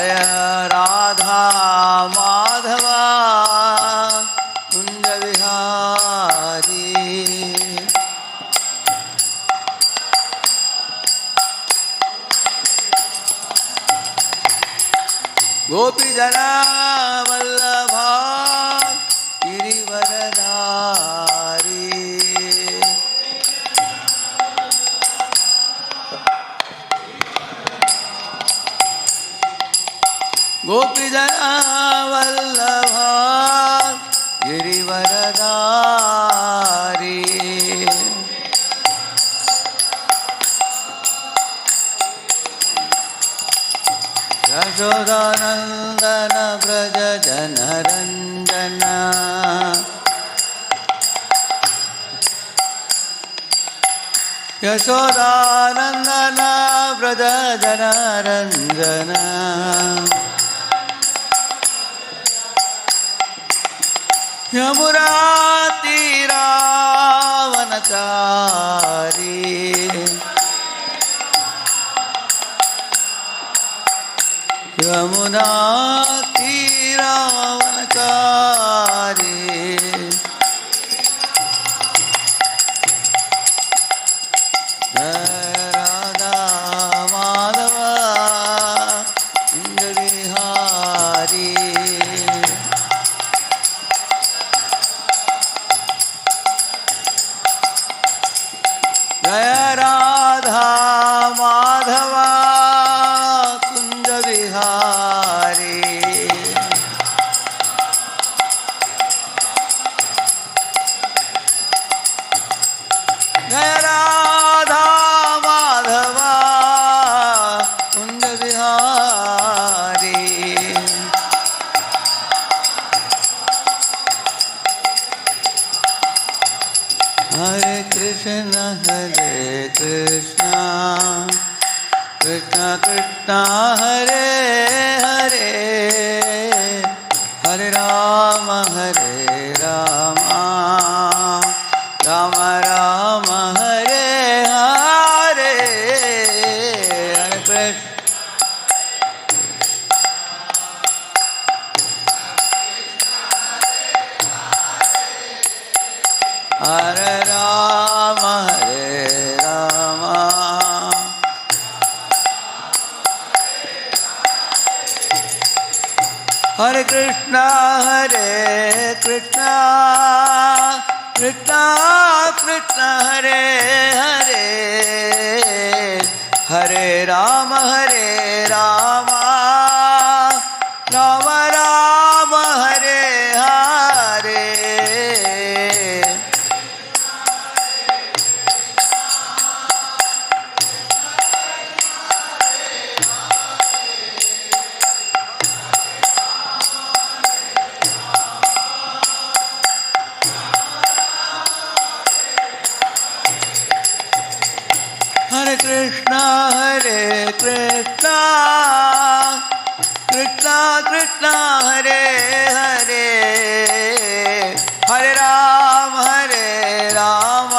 जय राधा माधवा कुंज विहारी गोपी जना वल्लभा गिरिवरधारी गोपी जना वल्लभा गिरिवरधारी यशोदानंदन व्रज जनरंजन यशोदानंदन व्रज जनरंजन यमुना तीरावनचारी यमुना तीरावनचारी राधा माधवा कुंज विहारी जय राधा माधवा कुंज विहारी जय राधा माधवा कुंज विहारी हरे कृष्ण कृष्ण कृष्ण हरे हरे हरे राम राम राम हरे हरे हरे कृष्ण हरे राम हरे कृष्णा कृष्णा कृष्णा हरे हरे हरे राम राम राम हरे हरे हरे कृष्णा कृष्णा कृष्णा हरे हरे हरे राम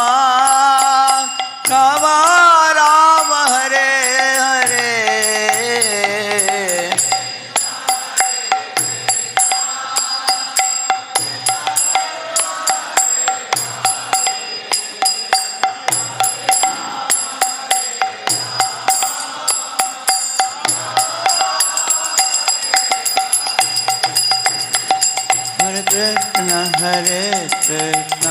राम राम हरे हरे कृष्ण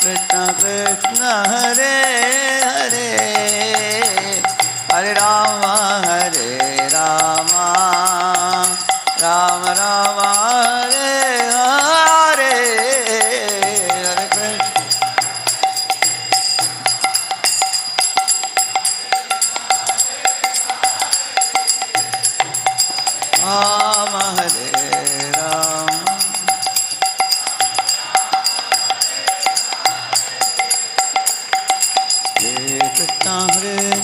कृष्ण कृष्ण हरे हरे हरे राम राम राम हरे हरे हरे कृष्ण राम हरे राम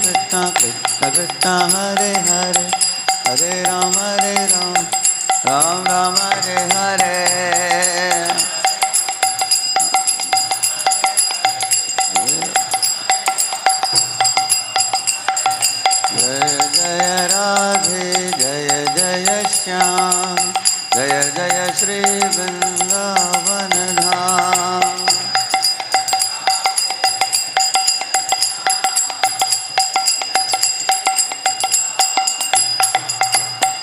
कृष्ण कृष्ण कृष्ण हरे हरे हरे राम राम राम हरे हरे जय जय राधे श्याम जय जय श्री वृंदावन धाम।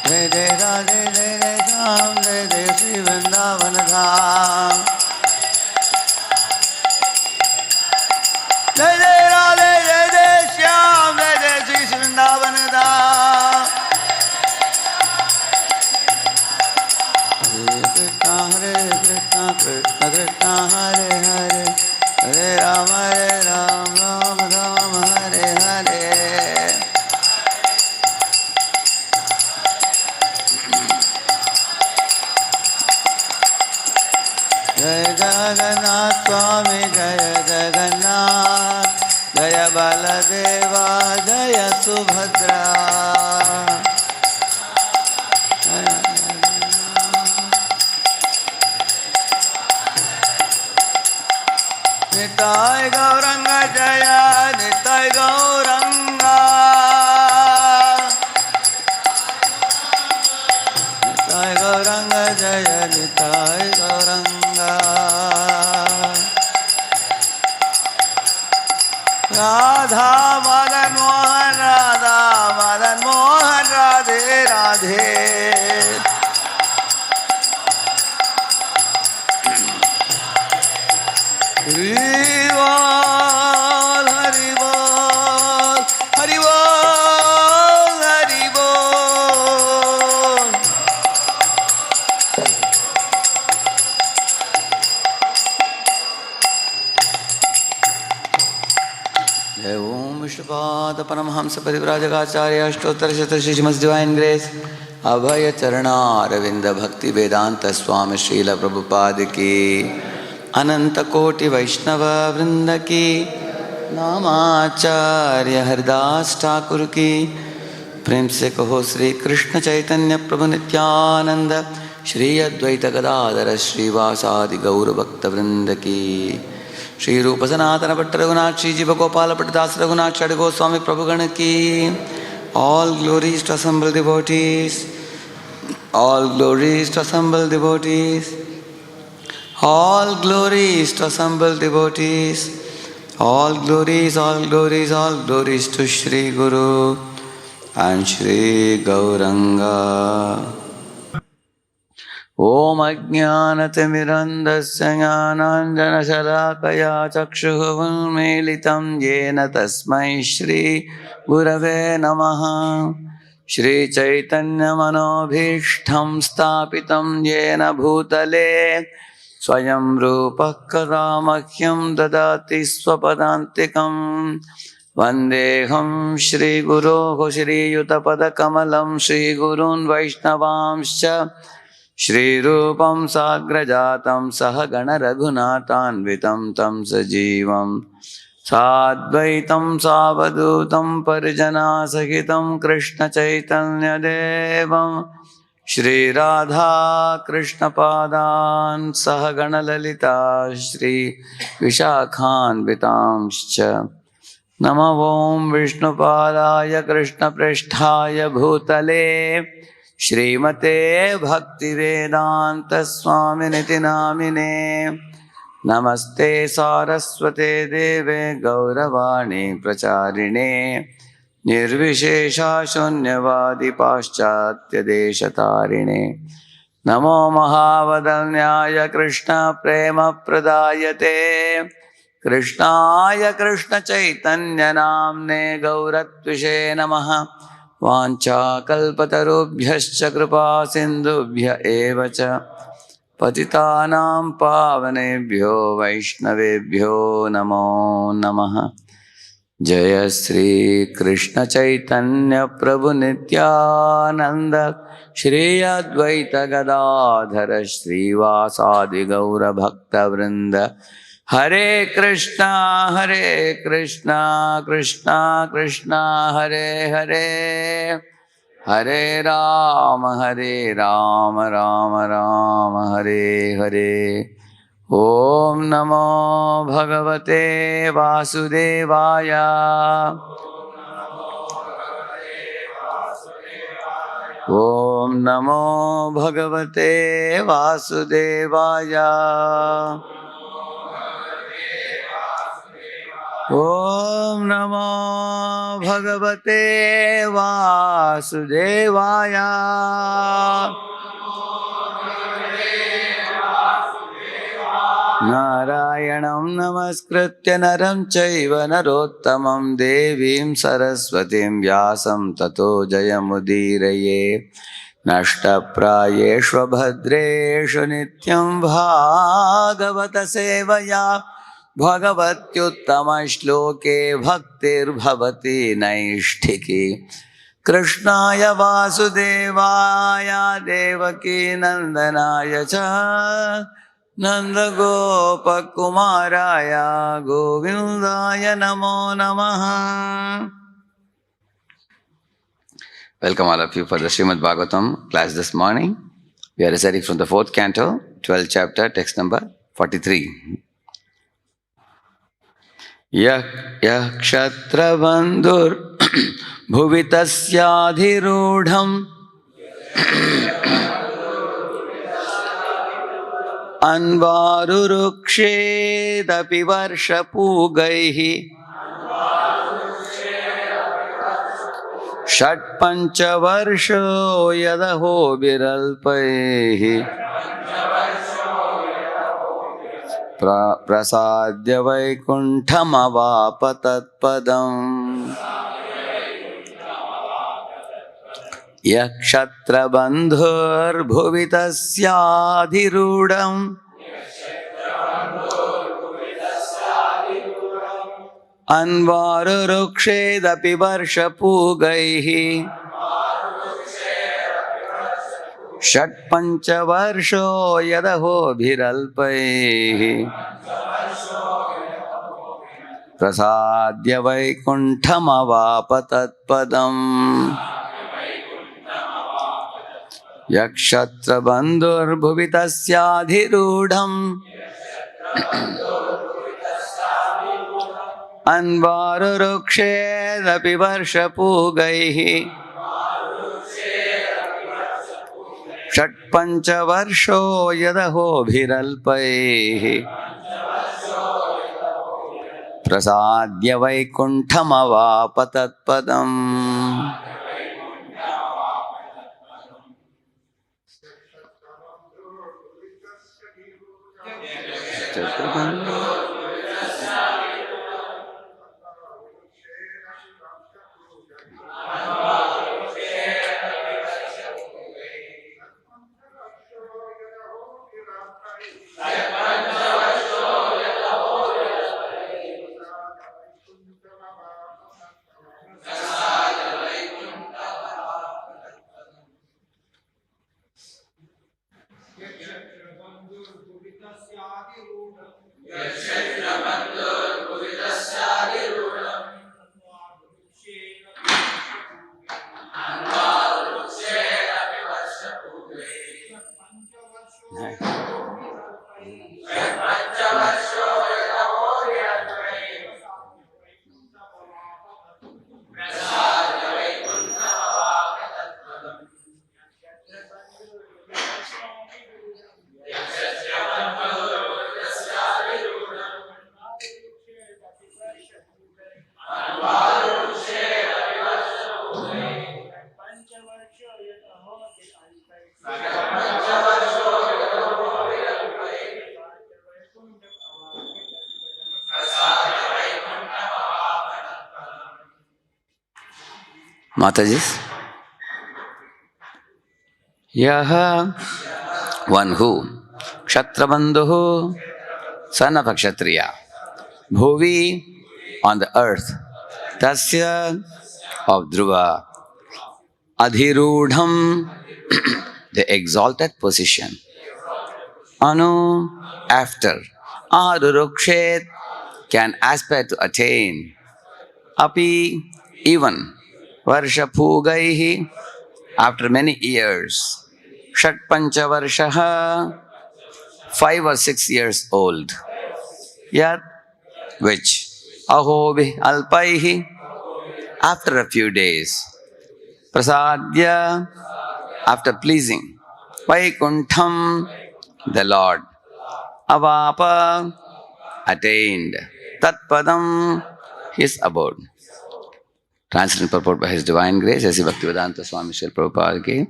जय जय राधे जय जय श्याम जय जय श्री वृंदावन धाम। जय जय राधे जय जय श्याम जय जय श्री वृंदावन धाम। हरे कृष्णा कृष्ण कृष्ण हरे हरे हरे राम राम राम हरे हरे। जय जगन्नाथ स्वामी जय जगन्नाथ जय बलदेवा जय सुभद्रा। निताय गौरंग जय निताय गौरंग निताय गौरंग जय निताय गौरंग। राधा मदन मोहन राधा मदन मोहन राधे राधे। हरि बोल हरि बोल हरि बोल हरि बोल। जय ओम विष्णुपाद परमहंस परिव्राजकाचार्य अष्टोत्तर शत श्रीमद् डिवाइन ग्रेस अभय चरणारविंद भक्ति वेदांत स्वामी श्रील प्रभुपाद की अनंत कोटि वैष्णव वृंद की नामाचार्य हरिदास ठाकुर की प्रेम से कहो श्री कृष्ण चैतन्य प्रभु नित्यानंद श्री अद्वैत गदाधर श्रीवासादि गौर भक्त वृंद की। श्री रूप सनातन भट्ट रघुनाथ श्री जीव गोपाल भट्टदास रघुनाथ षड गोस्वामी प्रभुगण की। All glories to assemble devotees, all glories to assemble devotees, all glories to assemble devotees, all glories, all glories, all glories to Shri Guru and Shri Gauranga. Om Ajnanatimirandasya Jnananjanashalakaya Chakshuh Unmilitam Yena Tasmai Shri Gurave Namaha. Shri Chaitanya Manobhishtham Stapitam Yena Bhutale Swayam Rupa Kada Mahyam Dadati Swapadantikam. Vandeham Shri Guru Shri Yutapada Kamalam Shri Gurun Vaishnavamscha Shri Rupam Sagrajatam Sahagana Raghunathanvitam Tam Sajivam Sadvaitam Savadutam Parijana Sahitam Krishna Chaitanya Devam Shri Radha Krishna Padan Sahagana Lalita Shri Vishakhanvitamscha. Namo Om Vishnupadaya Krishna Presthaya Bhutale Shrimate Bhaktivedanta Swaminiti Namine. Namaste Saraswate Deve Gauravani Pracharine Nirvishesha Shunyavadi Paschatya Deshatarine. Namo Mahavadanyaya Krishna Prema Pradayate Krishnaya Krishna Chaitanya Namne Gauratvishe Namaha. Vancha kalpatarubhyascha kripa sindubhya evacha patitanam pavanebhyo vaishnavebhyo namo namaha. Jaya Sri Krishna Chaitanya Prabhu Nityananda Shri Advaita Gadadhara Shri Vasadi Gaura Bhakta Vrinda. Hare Krishna Krishna Krishna Hare Hare Hare Ram Ram Ram Hare Hare. Om Namo Bhagavate Vasudevaya. Om Namo Bhagavate Vasudevaya. Om Namo Bhagavate Vasudevaya. Narayanam namaskritya naram chaiva narottamam devim saraswatim vyasam tato jayamudiraye. Nashtaprayeshva bhadreshu nityam bhagavata sevaya. Bhagavatyuttama shloke bhaktir bhavati naishtiki. Krishnaya Vasudevaya Devaki Nandanaya Cha Nanda Gopa Kumaraya Govindaya Namo Namaha. Welcome all of you for the Srimad Bhagavatam class this morning. We are reciting from the 4th canto, 12th chapter, text number 43. Yah Kshatrabandhur Bhuvitasyaadhirudham Anvarurukshedapi varshapugaihi Shatpanchavarsho yadaho viralpaihi Prasadya Vaikunthamavapatatpadam. Yakshatrabandhur bhuvitasyaadhirudam Anvarurukshedapi varshapugaihi Shatpanchavarsho yadaho bhiralpaihi Prasadya Vaikunthamavapatatpadam. Yakshatrabandhur bhuvitasyaadhirudham Anvarurukshedapi varshapugaihi Shatpanchavarsho yadaho bhiralpaihi Prasadya Vaikunthamavapatatpadam. Matajis. Yaha, one who, Kshatrabandhu, son of a Kshatriya, Bhuvi, on the earth, Tasya, of Dhruva, Adhirudham, the exalted position, Anu, after, Arurukshet, can aspire to attain, Api, even, Varshapugaihi, after many years, Shatpancha Varshaha, 5 or 6 years old, Yat, which, Ahobi Alpaihi, after a few days, Prasadya, after pleasing Vaikuntham, the Lord, Avapa, attained Tatpadam, his abode. Translated and purport by His Divine Grace, A.C. Bhaktivedanta Swami Srila Prabhupada ki.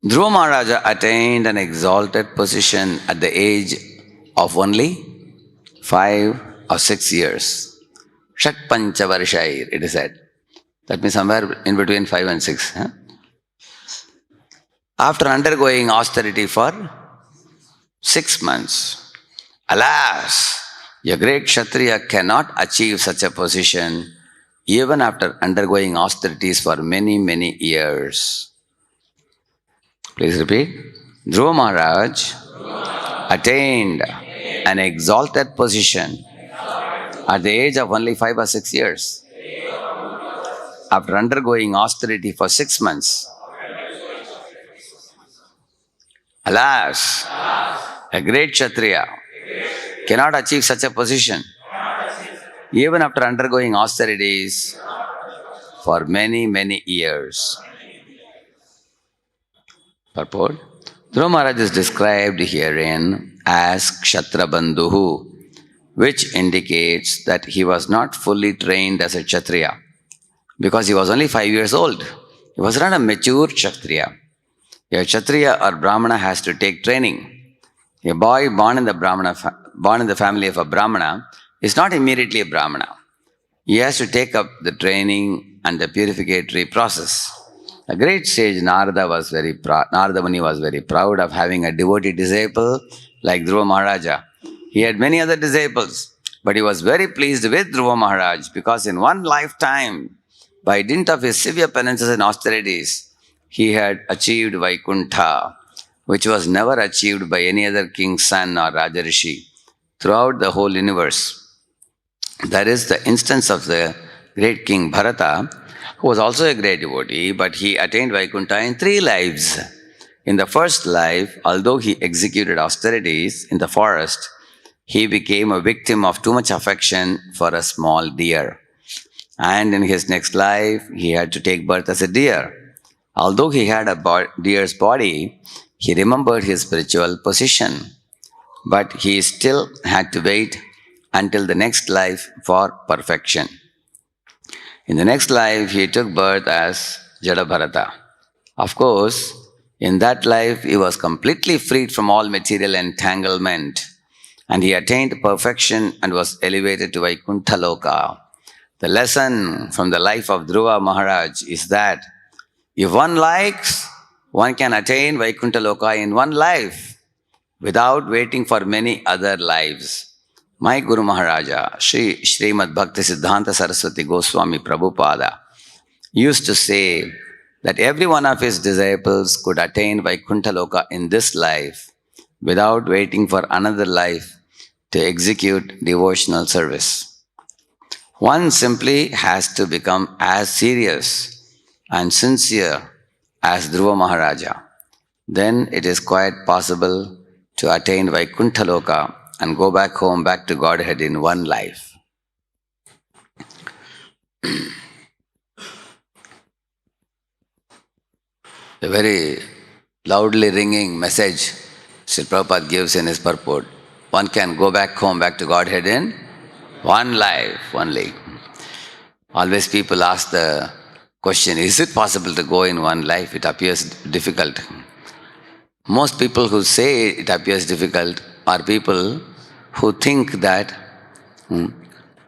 Dhruva Maharaja attained an exalted position at the age of only 5 or 6 years. Shak Pancha Varshair, it is said. That means somewhere in between 5 and 6. Huh? After undergoing austerity for 6 months, alas, a great Kshatriya cannot achieve such a position even after undergoing austerities for many, many years. Please repeat. Dhruva Maharaj attained an exalted position at the age of only 5 or 6 years. After undergoing austerity for 6 months, alas, a great Kshatriya cannot achieve such a position even after undergoing austerities for many, many years. Purport. Dhruva Maharaj is described herein as Kshatra Bandhuhu, which indicates that he was not fully trained as a Kshatriya because he was only 5 years old. He was not a mature Kshatriya. A Kshatriya or Brahmana has to take training. A boy born in the family of a Brahmana is not immediately a Brahmana. He has to take up the training and the purificatory process. A great sage Narada Muni was very proud of having a devotee disciple like Dhruva Maharaja. He had many other disciples, but he was very pleased with Dhruva Maharaj because in one lifetime, by dint of his severe penances and austerities, he had achieved Vaikuntha, which was never achieved by any other king's son or Rajarishi throughout the whole universe. That is the instance of the great king Bharata, who was also a great devotee, but he attained Vaikuntha in 3 lives. In the first life, although he executed austerities in the forest, he became a victim of too much affection for a small deer. And in his next life, he had to take birth as a deer. Although he had a deer's body, he remembered his spiritual position, but he still had to wait until the next life for perfection. In the next life, he took birth as Jada Bharata. Of course, in that life, he was completely freed from all material entanglement, and he attained perfection and was elevated to Vaikuntha Loka. The lesson from the life of Dhruva Maharaj is that if one likes, one can attain Vaikuntha Loka in one life without waiting for many other lives. My Guru Maharaja, Srimad Bhakti Siddhanta Saraswati Goswami Prabhupada, used to say that every one of his disciples could attain Vaikuntha Loka in this life without waiting for another life to execute devotional service. One simply has to become as serious and sincere as Dhruva Maharaja. Then it is quite possible to attain Vaikuntha Loka and go back home, back to Godhead in one life. A very loudly ringing message Srila Prabhupada gives in his purport. One can go back home, back to Godhead in one life only. Always people ask the question, is it possible to go in one life? It appears difficult. Most people who say it appears difficult are people who think that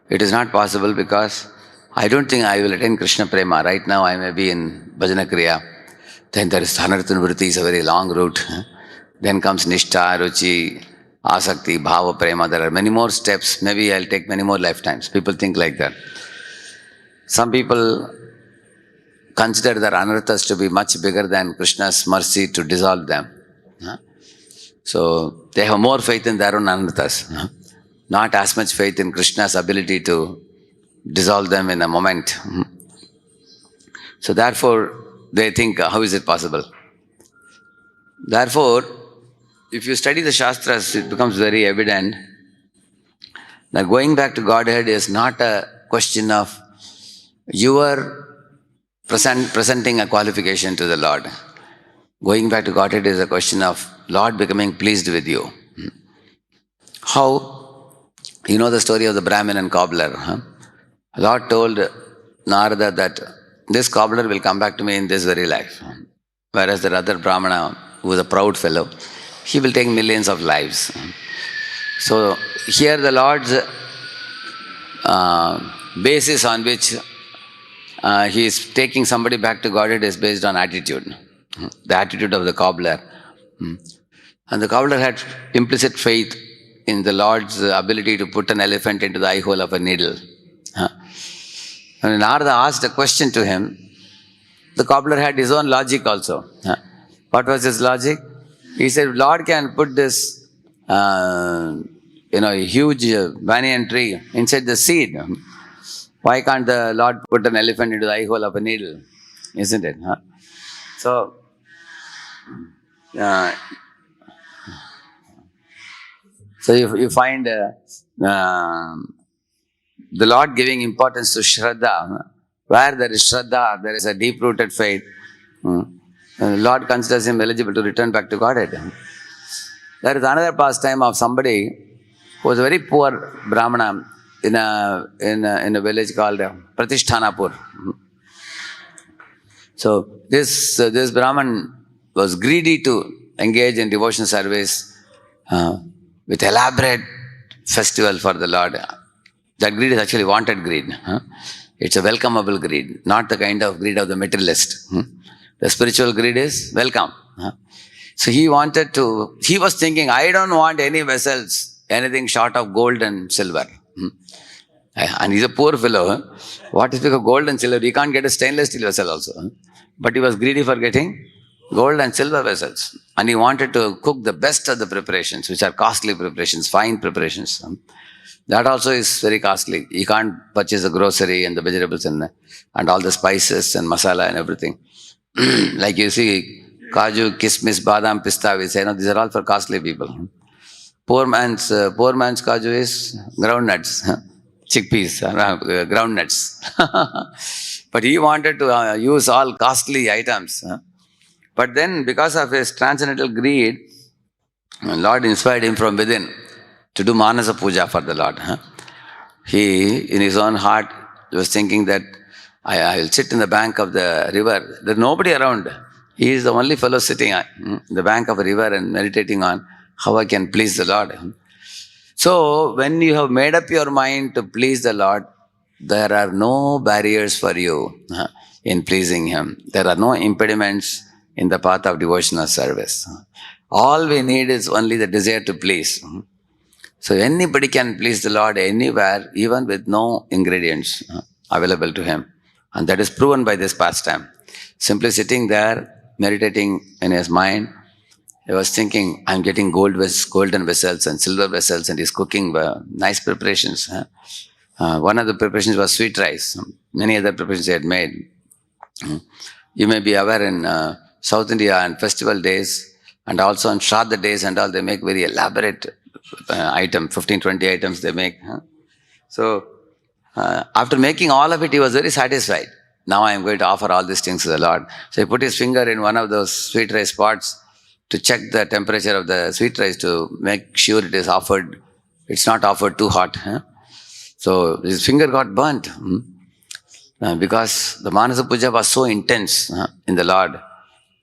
it is not possible because I don't think I will attain Krishna Prema. Right now I may be in Bhajana Kriya. Then there is Dhanartan Vritti, is a very long route. Then comes Nishtha, Ruchi, Asakti, Bhava, Prema. There are many more steps. Maybe I'll take many more lifetimes. People think like that. Some people consider their anarthas to be much bigger than Krishna's mercy to dissolve them. So they have more faith in their own anarthas, not as much faith in Krishna's ability to dissolve them in a moment. So therefore, they think, how is it possible? Therefore, if you study the Shastras, it becomes very evident that going back to Godhead is not a question of your presenting a qualification to the Lord. Going back to Godhead is a question of Lord becoming pleased with you. How? You know the story of the Brahmin and cobbler. Huh? Lord told Narada that this cobbler will come back to me in this very life. Whereas the other Brahmana, who is a proud fellow, he will take millions of lives. So here the Lord's basis on which he is taking somebody back to Godhead is based on attitude. The attitude of the cobbler. And the cobbler had implicit faith in the Lord's ability to put an elephant into the eye hole of a needle. And Narada asked a question to him. The cobbler had his own logic also. What was his logic? He said, Lord can put this huge banyan tree inside the seed. Why can't the Lord put an elephant into the eye hole of a needle? Isn't it? So, you find the Lord giving importance to Shraddha. Where there is Shraddha, there is a deep-rooted faith. And the Lord considers him eligible to return back to Godhead. There is another pastime of somebody who was a very poor Brahmana in a village called Pratishtanapur. So this Brahman was greedy to engage in devotional service with elaborate festival for the Lord. That greed is actually wanted greed. It's a welcomeable greed, not the kind of greed of the materialist. The spiritual greed is welcome. So he was thinking, I don't want any vessels, anything short of gold and silver. And he's a poor fellow. What is because of gold and silver? He can't get a stainless steel vessel also. But he was greedy for getting gold and silver vessels. And he wanted to cook the best of the preparations, which are costly preparations, fine preparations. That also is very costly. You can't purchase the grocery and the vegetables and all the spices and masala and everything. Like you see, kaju, kismis, badam, pista, we say, these are all for costly people. Poor man's kaju is groundnuts, chickpeas, groundnuts. But he wanted to use all costly items. But then, because of his transcendental greed, Lord inspired him from within to do Manasa Puja for the Lord. He, in his own heart, was thinking that I will sit in the bank of the river. There's nobody around. He is the only fellow sitting on the bank of a river and meditating on how I can please the Lord. So, when you have made up your mind to please the Lord, there are no barriers for you in pleasing Him. There are no impediments in the path of devotional service. All we need is only the desire to please. So anybody can please the Lord anywhere, even with no ingredients available to him. And that is proven by this pastime. Simply sitting there, meditating in his mind, he was thinking, I'm getting golden vessels and silver vessels, and he's cooking nice preparations. One of the preparations was sweet rice. Many other preparations he had made. You may be aware in South India on festival days and also on Shraddha days and all, they make very elaborate item, 15, 20 items they make. So, after making all of it, he was very satisfied. Now I am going to offer all these things to the Lord. So he put his finger in one of those sweet rice pots to check the temperature of the sweet rice to make sure it is offered, it's not offered too hot. So his finger got burnt because the Manasa Puja was so intense in the Lord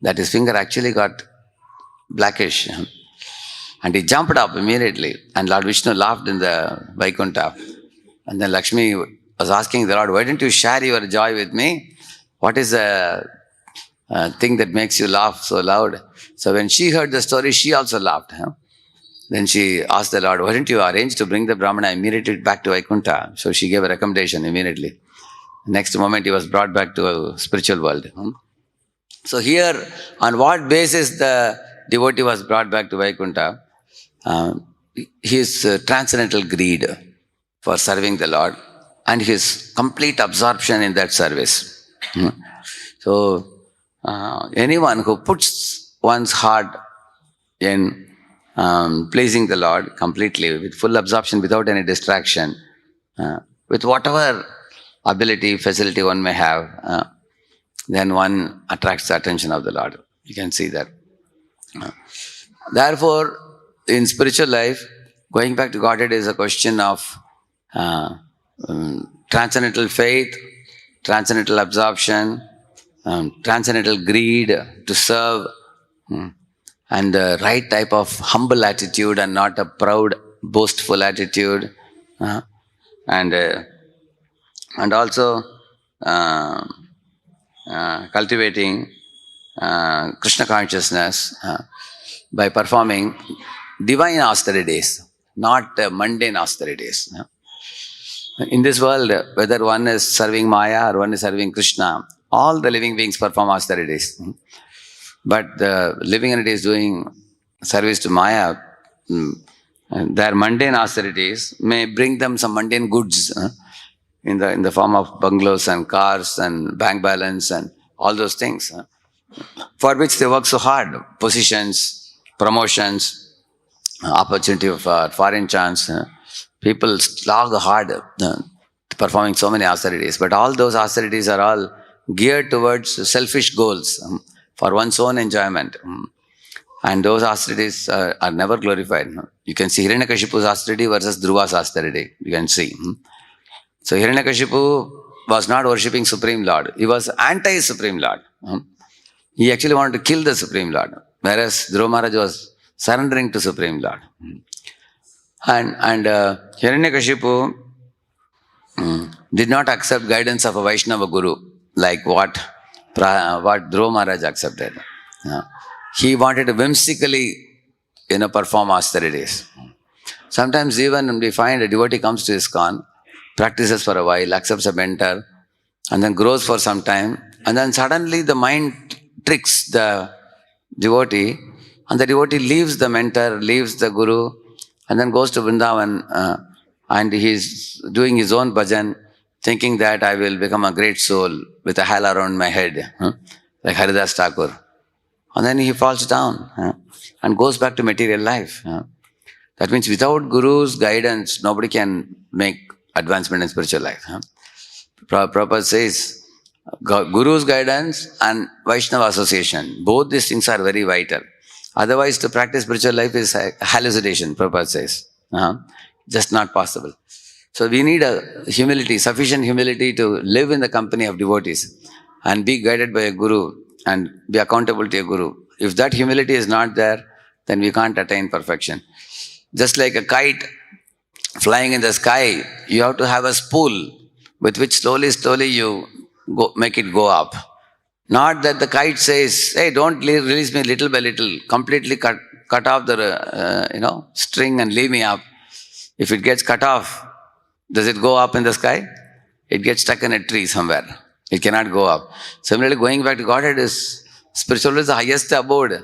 that his finger actually got blackish. And he jumped up immediately, and Lord Vishnu laughed in the Vaikuntha. And then Lakshmi was asking the Lord, why didn't you share your joy with me? What is the thing that makes you laugh so loud? So when she heard the story, she also laughed. Then she asked the Lord, why didn't you arrange to bring the Brahmana immediately back to Vaikuntha? So she gave a recommendation immediately. Next moment, he was brought back to a spiritual world. So here, on what basis the devotee was brought back to Vaikuntha? His transcendental greed for serving the Lord and his complete absorption in that service. So, anyone who puts one's heart in pleasing the Lord completely, with full absorption, without any distraction, with whatever ability, facility one may have, then one attracts the attention of the Lord. You can see that. Therefore, in spiritual life, going back to Godhead is a question of uh, transcendental faith, transcendental absorption, transcendental greed to serve, and the right type of humble attitude and not a proud, boastful attitude, uh, and and also uh, cultivating Krishna consciousness by performing divine austerities, not mundane austerities. In this world, whether one is serving Maya or one is serving Krishna, all the living beings perform austerities. But the living entity is doing service to Maya. Their mundane austerities may bring them some mundane goods in the form of bungalows and cars and bank balance and all those things, for which they work so hard. Positions, promotions, opportunity for foreign chance. People slog hard performing so many austerities. But all those austerities are all geared towards selfish goals for one's own enjoyment. And those austerities are never glorified. You can see Hiranyakashipu's austerity versus Dhruva's austerity. You can see. So Hiranyakashipu was not worshipping Supreme Lord. He was anti-Supreme Lord. He actually wanted to kill the Supreme Lord. Whereas Dhruva Maharaj was surrendering to Supreme Lord. And Hiranyakashipu did not accept guidance of a Vaishnava Guru like what Dhruva Maharaj accepted. He wanted to whimsically, perform austerities. Sometimes even we find a devotee comes to ISKCON, practices for a while, accepts a mentor, and then grows for some time, and then suddenly the mind tricks the devotee, and the devotee leaves the mentor, leaves the guru, and then goes to Vrindavan, and he's doing his own bhajan, thinking that I will become a great soul with a halo around my head, like Haridas Thakur. And then he falls down and goes back to material life. That means without Guru's guidance, nobody can make advancement in spiritual life. Prabhupada says, Guru's guidance and Vaishnava association, both these things are very vital. Otherwise, to practice spiritual life is a hallucination, Prabhupada says. Just not possible. So we need a humility, sufficient humility to live in the company of devotees and be guided by a Guru and be accountable to a Guru. If that humility is not there, then we can't attain perfection. Just like a kite flying in the sky, you have to have a spool with which slowly you make it go up. Not that the kite says, hey, don't release me little by little, completely cut off the string and leave me up. If it gets cut off, does it go up in the sky? It gets stuck in a tree somewhere. It cannot go up. Similarly, going back to Godhead is, spiritual is the highest abode.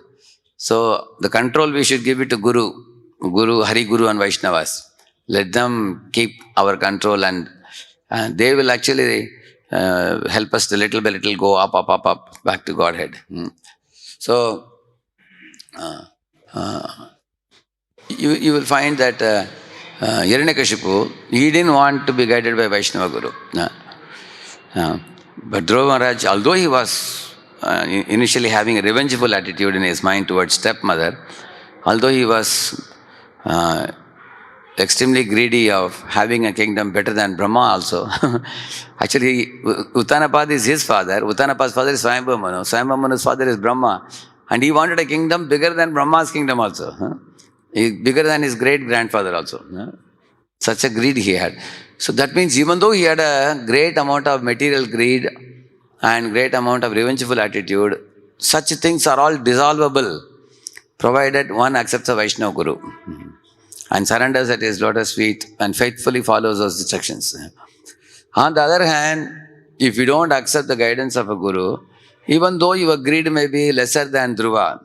So the control we should give it to Guru, Hari Guru and Vaishnavas. Let them keep our control, and they will actually help us to little by little go up, back to Godhead. So you will find that Hiranyakashipu, he didn't want to be guided by Vaishnava Guru. But Dhruva Maharaj, although he was initially having a revengeful attitude in his mind towards stepmother, although he was extremely greedy of having a kingdom better than Brahma also. Actually, Uttanapad is his father. Uttanapad's father is Swayambhu Manu. Swayambhu Manu's father is Brahma. And he wanted a kingdom bigger than Brahma's kingdom also. Bigger than his great-grandfather also. Such a greed he had. So that means even though he had a great amount of material greed and great amount of revengeful attitude, such things are all dissolvable, provided one accepts a Vaishnava Guru and surrenders at his lotus feet and faithfully follows those instructions. On the other hand, if you don't accept the guidance of a Guru, even though your greed may be lesser than Dhruva,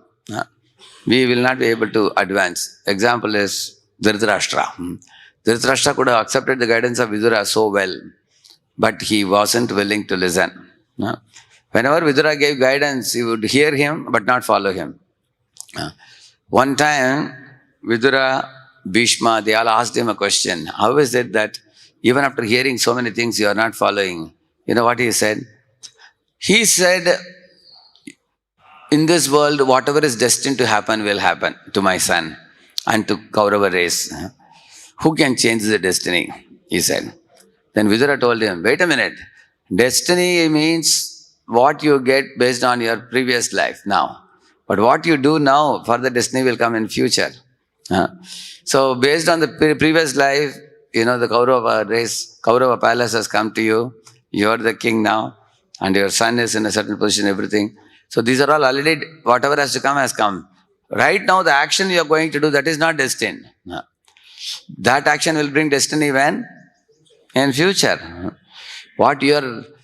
we will not be able to advance. Example is Dhritarashtra. Dhritarashtra could have accepted the guidance of Vidura so well, but he wasn't willing to listen. Whenever Vidura gave guidance, he would hear him but not follow him. One time, Vidura, Bhishma, they all asked him a question. How is it that even after hearing so many things, you are not following? You know what he said? He said, in this world, whatever is destined to happen will happen to my son and to Kaurava race. Who can change the destiny? He said. Then Vidura told him, wait a minute. Destiny means what you get based on your previous life now. But what you do now, further destiny will come in future. So based on the previous life, the Kaurava race, Kaurava palace has come to you. You are the king now. And your son is in a certain position, everything. So these are all already, whatever has to come has come. Right now, the action you are going to do, that is not destined. That action will bring destiny when? In future.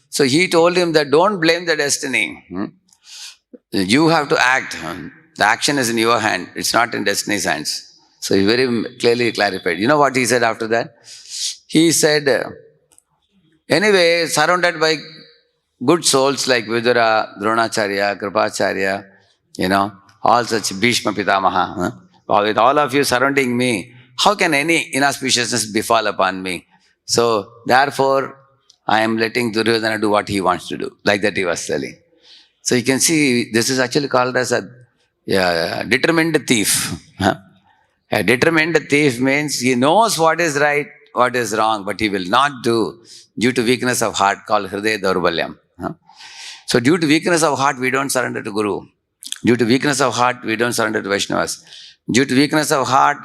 So he told him that don't blame the destiny. You have to act. The action is in your hand. It's not in destiny's hands. So he very clearly clarified. You know what he said after that? He said, anyway, surrounded by good souls like Vidura, Dronacharya, Kripacharya, all such Bhishma Pitamaha, with all of you surrounding me, how can any inauspiciousness befall upon me? So, therefore, I am letting Duryodhana do what he wants to do. Like that he was telling. So you can see, this is actually called as a determined thief. A determined thief means he knows what is right, what is wrong, but he will not do due to weakness of heart, called Hridaya Daurbalyam. So due to weakness of heart, we don't surrender to Guru. Due to weakness of heart, we don't surrender to Vaishnavas. Due to weakness of heart,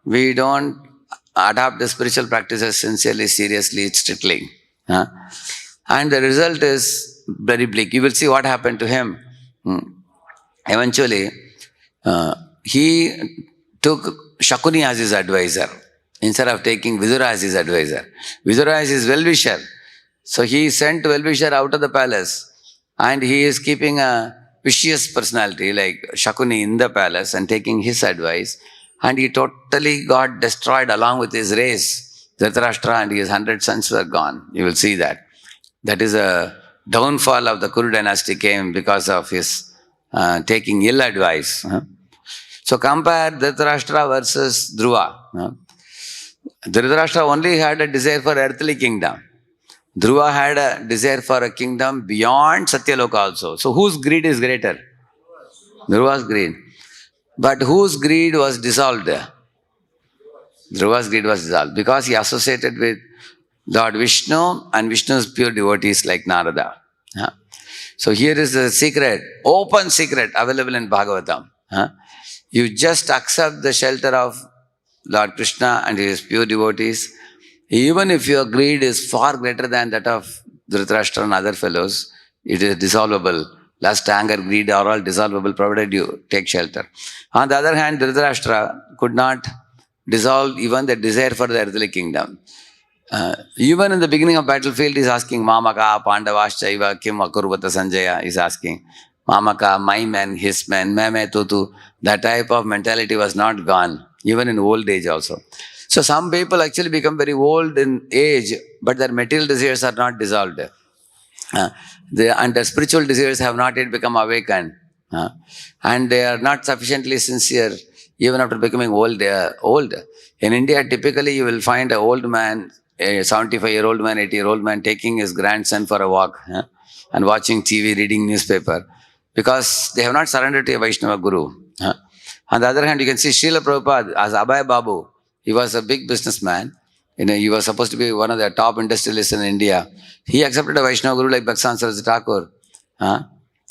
we don't adopt the spiritual practices sincerely, seriously, strictly. And the result is very bleak. You will see what happened to him. Eventually, he took Shakuni as his advisor instead of taking Vidura as his advisor. Vidura as his well-wisher. So he sent well-wisher out of the palace, and he is keeping a vicious personality like Shakuni in the palace and taking his advice, and he totally got destroyed along with his race. Dhritarashtra and his 100 sons were gone. You will see that. That is a downfall of the Kuru dynasty came because of his taking ill advice. So compare Dhritarashtra versus Dhruva. Dhritarashtra only had a desire for earthly kingdom. Dhruva had a desire for a kingdom beyond Satyaloka also. So whose greed is greater? Dhruva's greed. But whose greed was dissolved? Dhruva's greed was dissolved because he associated with Lord Vishnu and Vishnu's pure devotees like Narada. So here is the secret, open secret available in Bhagavatam. You just accept the shelter of Lord Krishna and his pure devotees. Even if your greed is far greater than that of Dhritarashtra and other fellows, it is dissolvable. Lust, anger, greed are all dissolvable provided you take shelter. On the other hand, Dhritarashtra could not dissolve even the desire for the earthly kingdom. Even in the beginning of battlefield, he is asking, Mamaka, Pandavaschaiva, Kim Akurvata Sanjaya, is asking, Mamaka, my man, his man, me tutu. That type of mentality was not gone, even in old age also. So some people actually become very old in age, but their material desires are not dissolved. And the spiritual desires have not yet become awakened. And they are not sufficiently sincere, even after becoming old, they are old. In India, typically you will find an old man, a 75-year-old man, 80-year-old man taking his grandson for a walk and watching TV, reading newspaper, because they have not surrendered to a Vaishnava Guru. On the other hand, you can see Srila Prabhupada as Abhay Babu. He was a big businessman. He was supposed to be one of the top industrialists in India. He accepted a Vaishnava Guru like Bhaksan Saraswati Thakur.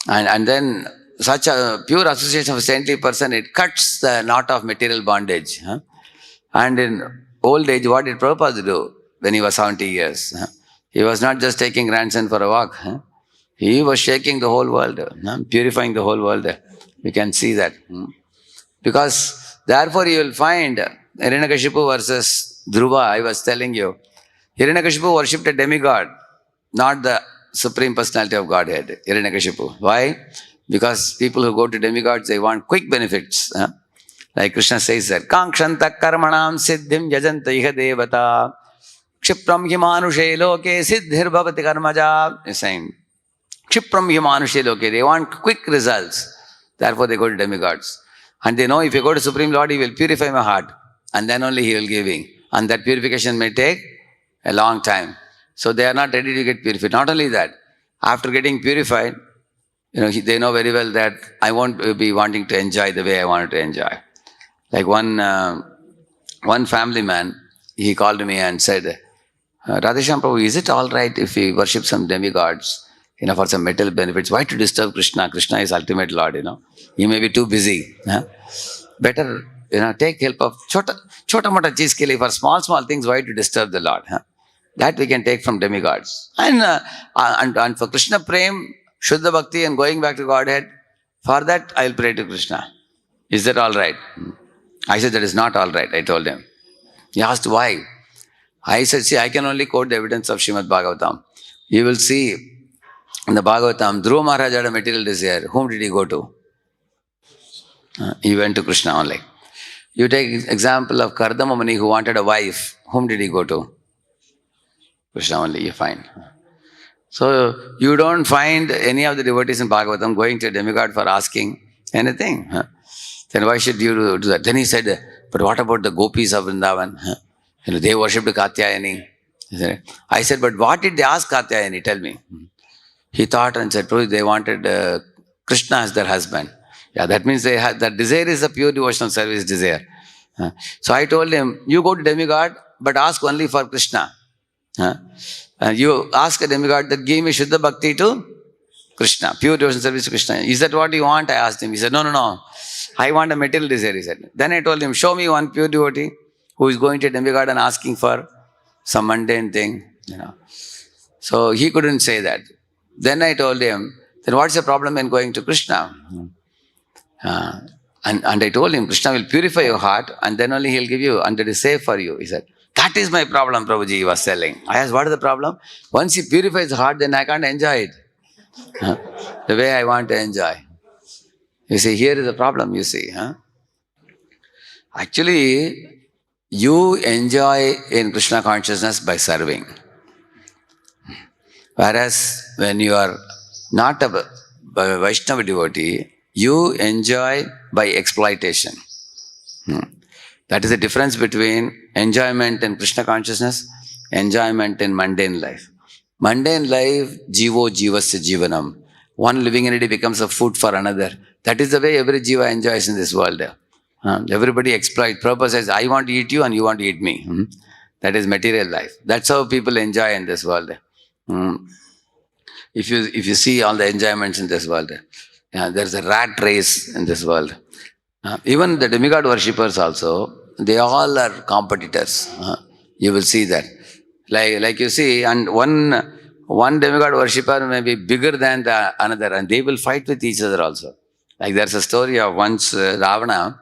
And then such a pure association of a saintly person, it cuts the knot of material bondage. And in old age, what did Prabhupada do when he was 70 years? He was not just taking grandson for a walk. He was shaking the whole world, purifying the whole world. You can see that. Because therefore you will find Hiranyakashipu versus Dhruva, I was telling you. Hiranyakashipu worshipped a demigod, not the Supreme Personality of Godhead, Hiranyakashipu. Why? Because people who go to demigods, they want quick benefits. Like Krishna says that, Kankshanta karmanam siddhim yajanta iha devata kshipram himanushe loke siddhir bhavati karmaja. He's saying, kshipram himanushe loke, they want quick results. Therefore they go to demigods. And they know if you go to Supreme Lord, He will purify my heart. And then only He will give me. And that purification may take a long time. So they are not ready to get purified. Not only that, After getting purified, they know very well that I won't be wanting to enjoy the way I wanted to enjoy. Like one family man, he called me and said, Radheshyam Prabhu, is it all right if we worship some demigods, for some material benefits? Why to disturb Krishna? Krishna is ultimate Lord, He may be too busy. Huh? Better, take help of chota mota cheez ke liye, for small things, why to disturb the Lord? Huh? That we can take from demigods. And for Krishna Prem, Shuddha Bhakti and going back to Godhead, for that I will pray to Krishna. Is that all right? I said, that is not all right, I told him. He asked why. I said, see, I can only quote the evidence of Srimad Bhagavatam. You will see in the Bhagavatam, Dhruva Maharaj had a material desire. Whom did he go to? He went to Krishna only. You take example of Kardama Muni who wanted a wife. Whom did he go to? Krishna only, you find. So you don't find any of the devotees in Bhagavatam going to a demigod for asking anything. Then why should you do that? Then he said, but what about the gopis of Vrindavan? They worshipped Katyayani. I said, but what did they ask Katyayani? Tell me. He thought and said, they wanted Krishna as their husband. Yeah, that means they had that desire is a pure devotional service desire. So I told him, you go to demigod, but ask only for Krishna. You ask a demigod that give me Shuddha Bhakti to Krishna, pure devotional service to Krishna. Is that what you want? I asked him. He said, no. I want a material desire, he said. Then I told him, show me one pure devotee who is going to a demigod and asking for some mundane thing. So he couldn't say that. Then I told him, then what's the problem in going to Krishna? And I told him, Krishna will purify your heart and then only he'll give you, and it is safe for you. He said, that is my problem, Prabhuji, he was telling. I asked, what is the problem? Once he purifies the heart, then I can't enjoy it the way I want to enjoy. You see, here is the problem, you see. Actually, you enjoy in Krishna consciousness by serving. Whereas when you are not a Vaishnava devotee, you enjoy by exploitation. That is the difference between enjoyment in Krishna consciousness, enjoyment in mundane life. Mundane life, jivo jivasya jivanam. One living entity becomes a food for another. That is the way every jiva enjoys in this world. Everybody exploits. Prabhupada says, I want to eat you and you want to eat me. That is material life. That's how people enjoy in this world. If you see all the enjoyments in this world, there's a rat race in this world. Even the demigod worshippers also, they all are competitors. You will see that. Like you see, and one demigod worshipper may be bigger than the another, and they will fight with each other also. Like there's a story of once Ravana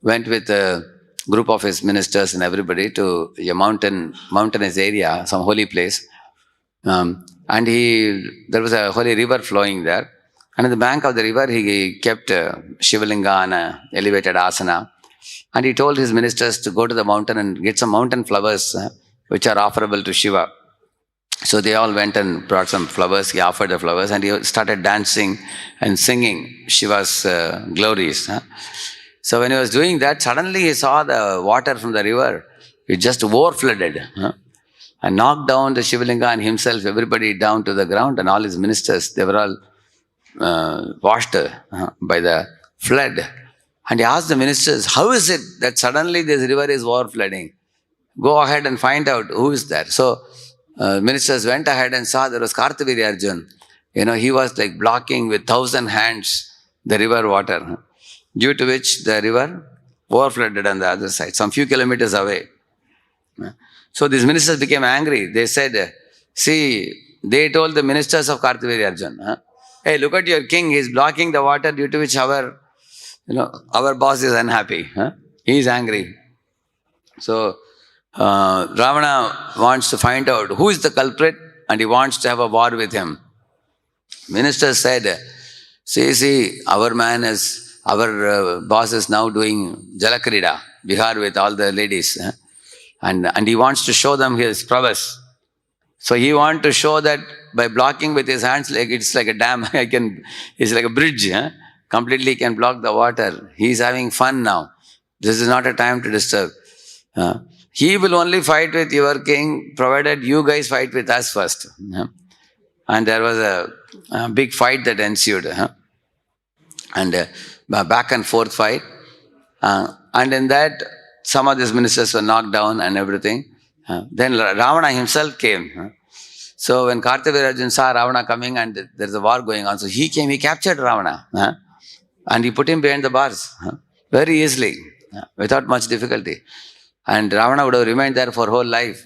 went with a group of his ministers and everybody to a mountainous area, some holy place. And there was a holy river flowing there. And at the bank of the river, he kept Shivalinga on an elevated asana. And he told his ministers to go to the mountain and get some mountain flowers which are offerable to Shiva. So they all went and brought some flowers. He offered the flowers and he started dancing and singing Shiva's glories. So when he was doing that, suddenly he saw the water from the river. It just overflooded and knocked down the Shivalinga and himself, everybody down to the ground, and all his ministers, they were all washed by the flood. And he asked the ministers, how is it that suddenly this river is overflooding? Go ahead and find out who is there. So ministers went ahead and saw there was Kartaviri Arjun. He was like blocking with 1,000 hands the river water, due to which the river overflooded on the other side, some few kilometers away. So these ministers became angry. They said, see, they told the ministers of Kartaviri Arjun, hey, look at your king, he's blocking the water, due to which our boss is unhappy. He is angry. So Ravana wants to find out who is the culprit and he wants to have a war with him. Ministers said, see, our boss is now doing Jalakrida, Bihar with all the ladies. And he wants to show them his prowess. So he wants to show that by blocking with his hands, like it's like a dam, it's like a bridge. Completely can block the water. He is having fun now. This is not a time to disturb. He will only fight with your king, provided you guys fight with us first. And there was a big fight that ensued. And back and forth fight. And in that, some of these ministers were knocked down and everything. Then Ravana himself came. So when Karthavirajan saw Ravana coming and there's a war going on, so he came, he captured Ravana. And he put him behind the bars very easily, without much difficulty. And Ravana would have remained there for whole life.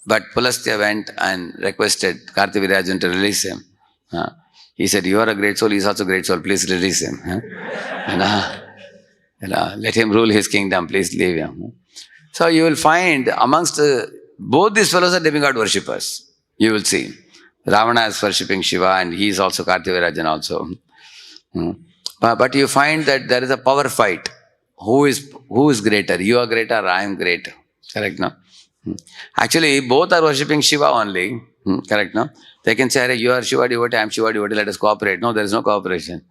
But Pulastya went and requested Karthavirajan to release him. He said, "You are a great soul, he is also a great soul, please release him. Let him rule his kingdom, please leave him." So you will find amongst both these fellows are demigod worshippers. You will see. Ravana is worshipping Shiva and he is also Karthavirajan also. But you find that there is a power fight. Who is greater? You are greater, I am great. Correct, no? Actually, both are worshipping Shiva only. Correct, no? They can say, you are Shiva devotee, I am Shiva devotee, let us cooperate. No, there is no cooperation.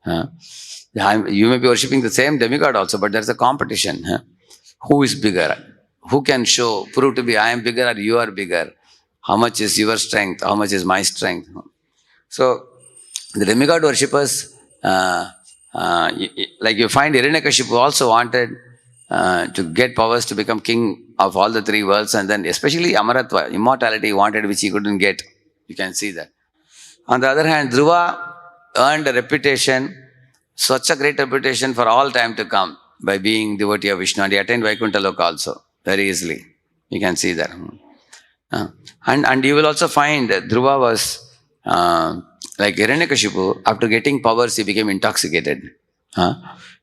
You may be worshipping the same demigod also, but there is a competition. Who is bigger? Who can prove to be I am bigger or you are bigger? How much is your strength? How much is my strength? So, the demigod worshippers, like you find Hiranyakashipu also wanted to get powers to become king of all the three worlds, and then especially Amaratva, immortality, wanted, which he couldn't get. You can see that. On the other hand, Dhruva earned a reputation, such a great reputation for all time to come by being devotee of Vishnu, and he attained Vaikuntha Loka also very easily. You can see that. And you will also find that Dhruva was like Hiranyakashipu. After getting powers, he became intoxicated.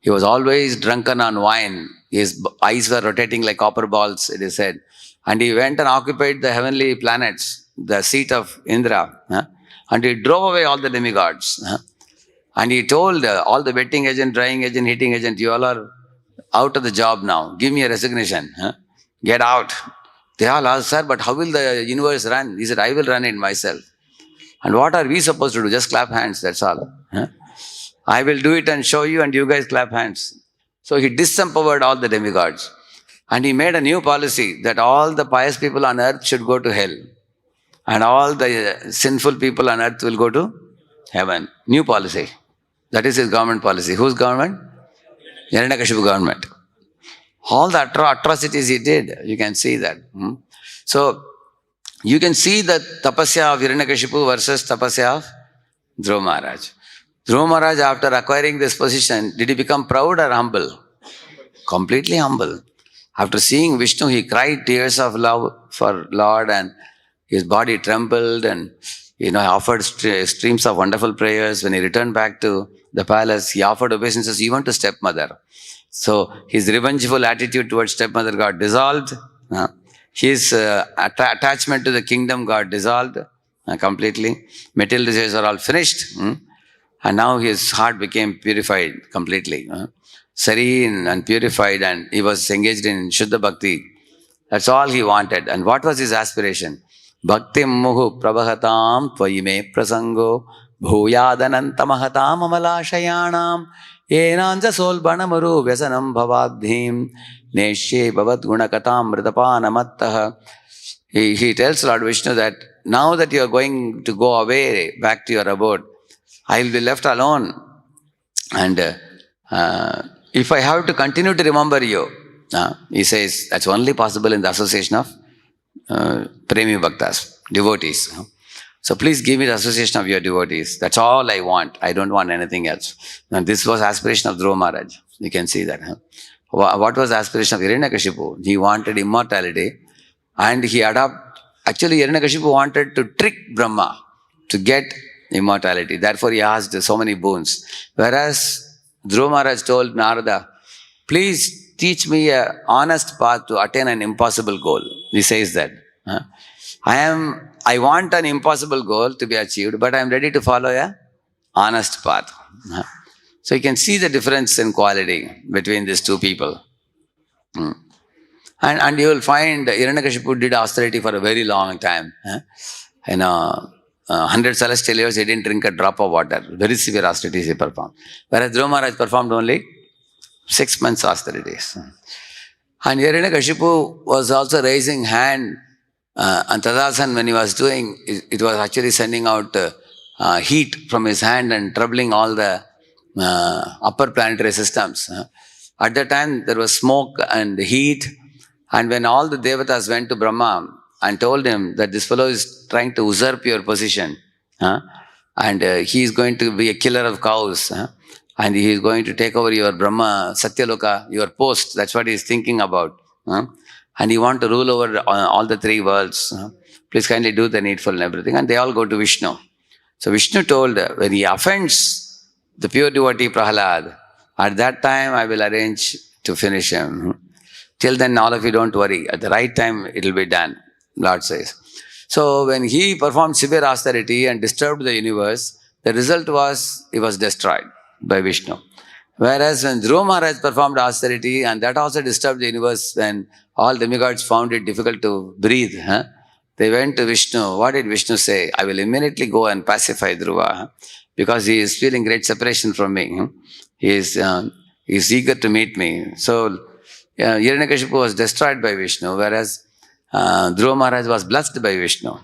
He was always drunken on wine. His eyes were rotating like copper balls, it is said. And he went and occupied the heavenly planets, the seat of Indra. And he drove away all the demigods. And he told all the wetting agent, drying agent, heating agent, you all are out of the job now. Give me a resignation. Get out. They all asked, sir, but how will the universe run? He said, I will run it myself. And what are we supposed to do? Just clap hands, that's all. I will do it and show you, and you guys clap hands. So he disempowered all the demigods. And he made a new policy that all the pious people on earth should go to hell. And all the sinful people on earth will go to heaven. New policy. That is his government policy. Whose government? Hiranyakashipu government. All the atrocities he did, you can see that. So, you can see the tapasya of Hiranyakashipu versus tapasya of Dhruva Maharaj. Dhruva Maharaj, after acquiring this position, did he become proud or humble? Completely humble. After seeing Vishnu, he cried tears of love for Lord, and his body trembled, and offered streams of wonderful prayers. When he returned back to the palace, he offered obeisances even to stepmother. So his revengeful attitude towards stepmother got dissolved. His attachment to the kingdom got dissolved completely. Material desires are all finished. And now his heart became purified completely. Serene and purified, and he was engaged in Shuddha Bhakti. That's all he wanted. And what was his aspiration? Bhaktim muhu prabhahatam tvayime prasango bhuyadanantamahatam amalashayanam enanja solbanamaru vyasanam bhavadhim neshye bhavat gunakatam mridapana. He tells Lord Vishnu that now that you are going to go away back to your abode, I will be left alone. And if I have to continue to remember you, he says, that's only possible in the association of Premi Bhaktas, devotees. So please give me the association of your devotees. That's all I want. I don't want anything else. Now this was aspiration of Dhruva Maharaj. You can see that. What was the aspiration of Hiranyakashipu? He wanted immortality, and he actually Hiranyakashipu wanted to trick Brahma to get immortality. Therefore he asked so many boons. Whereas Dhruva Maharaj told Narada, please teach me an honest path to attain an impossible goal. He says that. I want an impossible goal to be achieved, but I am ready to follow an honest path. So you can see the difference in quality between these two people. And you will find Hiranyakashipu did austerity for a very long time. 100 celestial years, he didn't drink a drop of water. Very severe austerities he performed. Whereas Dhruva Maharaj performed only 6 months austerities. And Hiranyakashipu was also raising hand And Tadasan, when he was doing, it was actually sending out heat from his hand and troubling all the upper planetary systems. At that time, there was smoke and heat. And when all the devatas went to Brahma and told him that this fellow is trying to usurp your position, and he is going to be a killer of cows, and he is going to take over your Brahma, Satyaloka, your post. That's what he is thinking about. And he want to rule over all the three worlds. Please kindly do the needful and everything. And they all go to Vishnu. So Vishnu told, when he offends the pure devotee Prahalad, at that time I will arrange to finish him. Till then, all of you don't worry. At the right time, it will be done, Lord says. So when he performed severe austerity and disturbed the universe, the result was he was destroyed by Vishnu. Whereas when Dhruva Maharaj performed austerity, and that also disturbed the universe when all demigods found it difficult to breathe, they went to Vishnu. What did Vishnu say? I will immediately go and pacify Dhruva because he is feeling great separation from me. He is eager to meet me. So Hiranyakashipu was destroyed by Vishnu, whereas Dhruva Maharaj was blessed by Vishnu.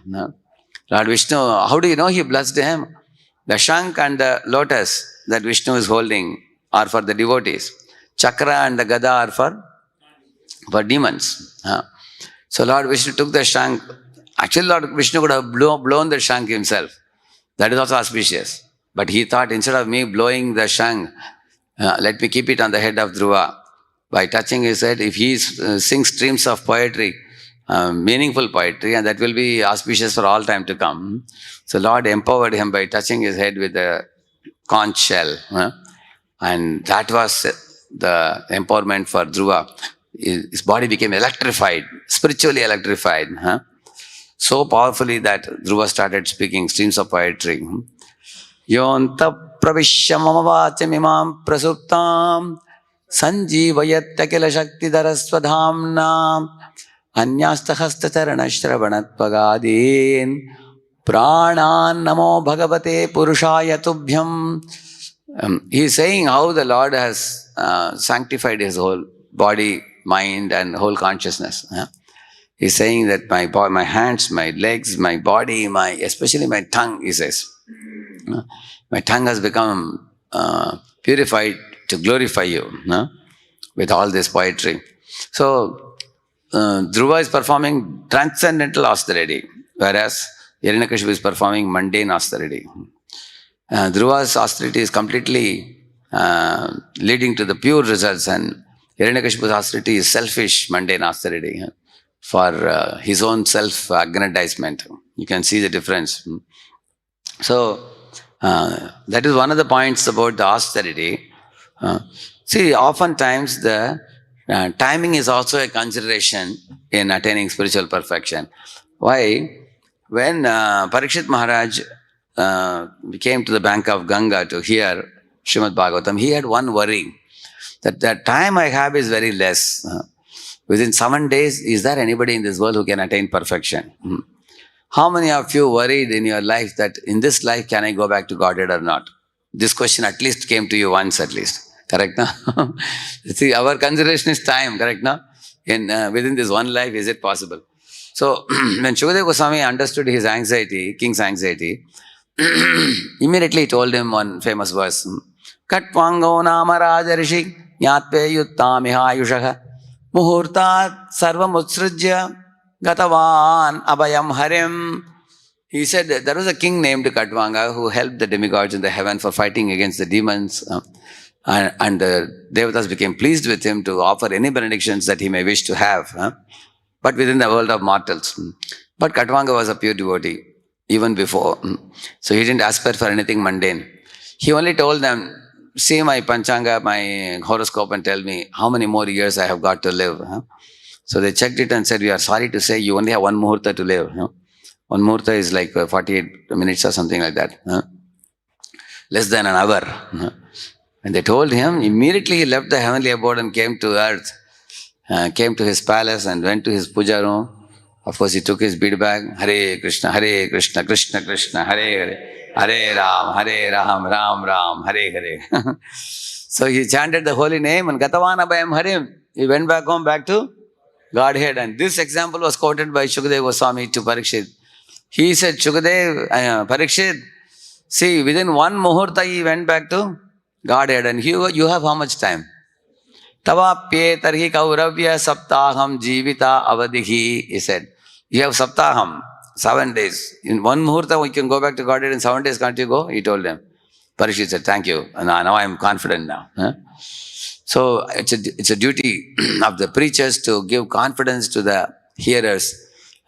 Lord Vishnu, how do you know he blessed him? The shank and the lotus that Vishnu is holding are for the devotees. Chakra and the gada are for demons. So Lord Vishnu took the shank. Actually, Lord Vishnu could have blown the shank himself. That is also auspicious. But he thought, instead of me blowing the shank, let me keep it on the head of Dhruva. By touching his head, if he sings streams of poetry, meaningful poetry, and that will be auspicious for all time to come. So Lord empowered him by touching his head with the conch shell. And that was the empowerment for Dhruva. His body became electrified, spiritually electrified. So powerfully that Dhruva started speaking streams of poetry. Yonta pravishya mamavacham prasuptam sanjeevayatta kila shakti darasvadhamna anyasta hasta charana shravanatpagadin pranan namo bhagavate purushaya tubhyam. He is saying how the Lord has sanctified his whole body, mind and whole consciousness. He is saying that my hands, my legs, my body, especially my tongue, he says. My tongue has become purified to glorify you with all this poetry. So, Dhruva is performing transcendental austerity, whereas Hiranyakashipu is performing mundane austerity. Dhruva's austerity is completely leading to the pure results, and Hiranyakashipu's austerity is selfish, mundane austerity for his own self-aggrandizement. You can see the difference. So, that is one of the points about the austerity. See, oftentimes the timing is also a consideration in attaining spiritual perfection. Why? When Parikshit Maharaj came to the bank of Ganga to hear Srimad Bhagavatam, he had one worry, that the time I have is very less. Within 7 days, is there anybody in this world who can attain perfection? How many of you worried in your life that in this life can I go back to Godhead or not? This question at least came to you once at least. Correct, no? See, our consideration is time, correct, no? Within this one life, is it possible? So, when Shukadeva Goswami understood his anxiety, king's anxiety, immediately he told him one famous verse. Katvango nama raja rishi nyatve yuttamiha ayushaha muhurtat sarvam utsrujya gatavan abhayam harim. He said that there was a king named Katvanga who helped the demigods in the heaven for fighting against the demons. And the devatas became pleased with him to offer any benedictions that he may wish to have, but within the world of mortals. But Katvanga was a pure devotee, even before. So he didn't aspire for anything mundane. He only told them, see my Panchanga, my horoscope, and tell me how many more years I have got to live. So they checked it and said, we are sorry to say you only have one muhurta to live. One muhurta is like 48 minutes or something like that. Less than an hour. And they told him, immediately he left the heavenly abode and came to earth, came to his palace and went to his puja room. Of course, he took his bead bag, Hare Krishna, Krishna Krishna, Hare Ram, Ram Ram, Hare Hare. So he chanted the holy name and Gatavana Bhayam Harim. He went back home, back to Godhead. And this example was quoted by Shukadeva Goswami to Parikshit. He said, Shukadev, Parikshit, see, within one muhurta he went back to Godhead. And you have how much time? Tavapye tarhi kauravya saptaham jivita avadihi, he said. You have saptaham, 7 days. In one muhurta, we can go back to Godhead in 7 days, can't you go? He told them. Parikshit said, thank you. Now I am confident now. Huh? So it's a duty of the preachers to give confidence to the hearers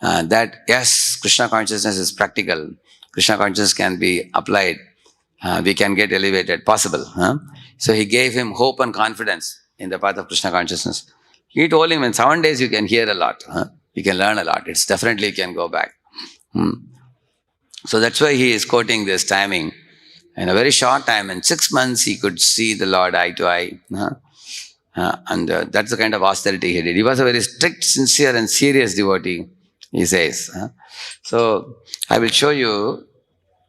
that yes, Krishna consciousness is practical. Krishna consciousness can be applied. We can get elevated, possible. Huh? So he gave him hope and confidence in the path of Krishna consciousness. He told him in 7 days you can hear a lot. Huh? You can learn a lot. It's definitely you can go back. So that's why he is quoting this timing. In a very short time, in 6 months, he could see the Lord eye to eye. And that's the kind of austerity he did. He was a very strict, sincere and serious devotee, he says. So I will show you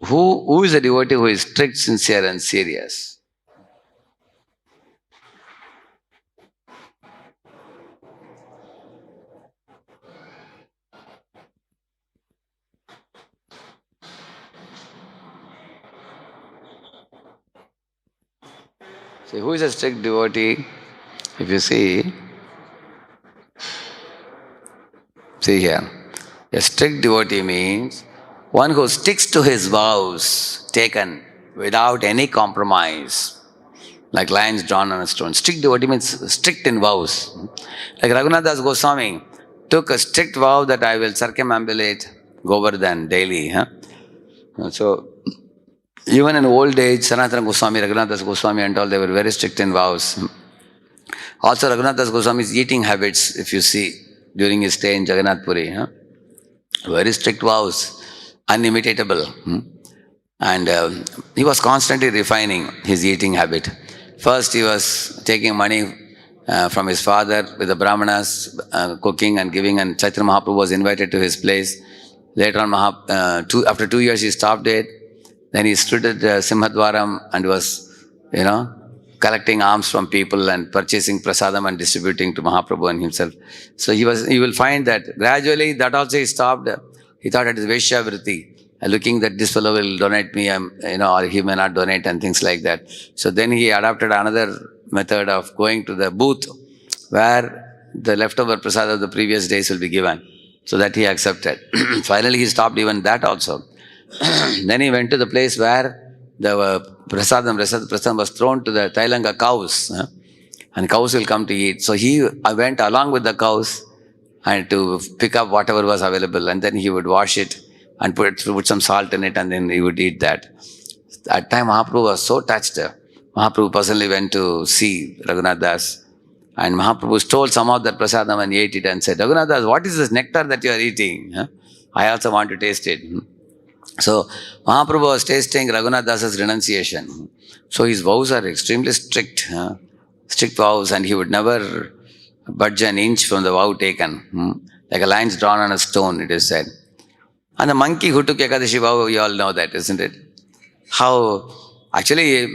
who is a devotee who is strict, sincere and serious. See, who is a strict devotee? If you see here, a strict devotee means one who sticks to his vows taken without any compromise, like lines drawn on a stone. Strict devotee means strict in vows. Like Raghunath Das Goswami took a strict vow that I will circumambulate Govardhan daily. So, even in old age, Sanatana Goswami, Raghunath Das Goswami and all, they were very strict in vows. Also, Raghunath Das Goswami's eating habits, if you see, during his stay in Jagannath Puri, very strict vows, unimitatable. And he was constantly refining his eating habit. First, he was taking money from his father with the Brahmanas, cooking and giving, and Chaitanya Mahaprabhu was invited to his place. Later on, after 2 years, he stopped it. Then he stood at Simhadwaram and was, collecting alms from people and purchasing prasadam and distributing to Mahaprabhu and himself. So you will find that gradually that also he stopped. He thought it is Vaishya Vritti, looking that this fellow will donate me, or he may not donate and things like that. So then he adopted another method of going to the booth where the leftover prasad of the previous days will be given. So that he accepted. Finally he stopped even that also. Then he went to the place where the prasadam was thrown to the Tailanga cows, and cows will come to eat. So he went along with the cows and to pick up whatever was available, and then he would wash it and put some salt in it, and then he would eat that. At time Mahaprabhu was so touched. Mahaprabhu personally went to see Raghunath Das, and Mahaprabhu stole some of that prasadam and ate it and said, Raghunath Das, what is this nectar that you are eating? I also want to taste it. So Mahaprabhu was tasting Raghunath Das's renunciation. So his vows are extremely strict, strict vows, and he would never budge an inch from the vow taken. Like a lines drawn on a stone, it is said. And the monkey who took Ekadashi vow, you all know that, isn't it? How, actually,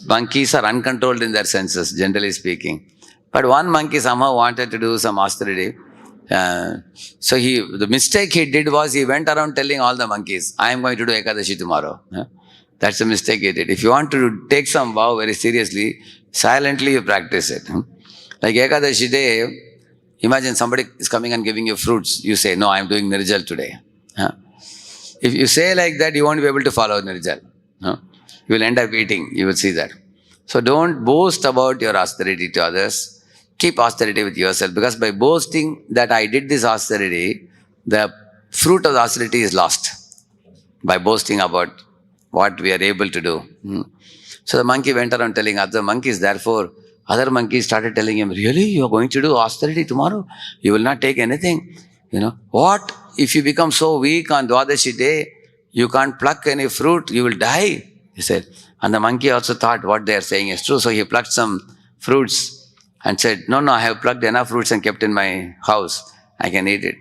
monkeys are uncontrolled in their senses, generally speaking. But one monkey somehow wanted to do some austerity. So the mistake he did was he went around telling all the monkeys, I am going to do Ekadashi tomorrow. That's the mistake he did. If you want to take some vow very seriously, silently you practice it. Like Ekadashi day, imagine somebody is coming and giving you fruits. You say, no, I am doing Nirjal today. If you say like that, you won't be able to follow Nirjal. You will end up eating. You will see that. So don't boast about your austerity to others. Keep austerity with yourself, because by boasting that I did this austerity, the fruit of the austerity is lost by boasting about what we are able to do. So the monkey went around telling other monkeys. Therefore, other monkeys started telling him, really, you are going to do austerity tomorrow? You will not take anything? What? If you become so weak on Dwadashi day, you can't pluck any fruit, you will die, he said. And the monkey also thought what they are saying is true. So he plucked some fruits and said, no, I have plucked enough fruits and kept in my house. I can eat it.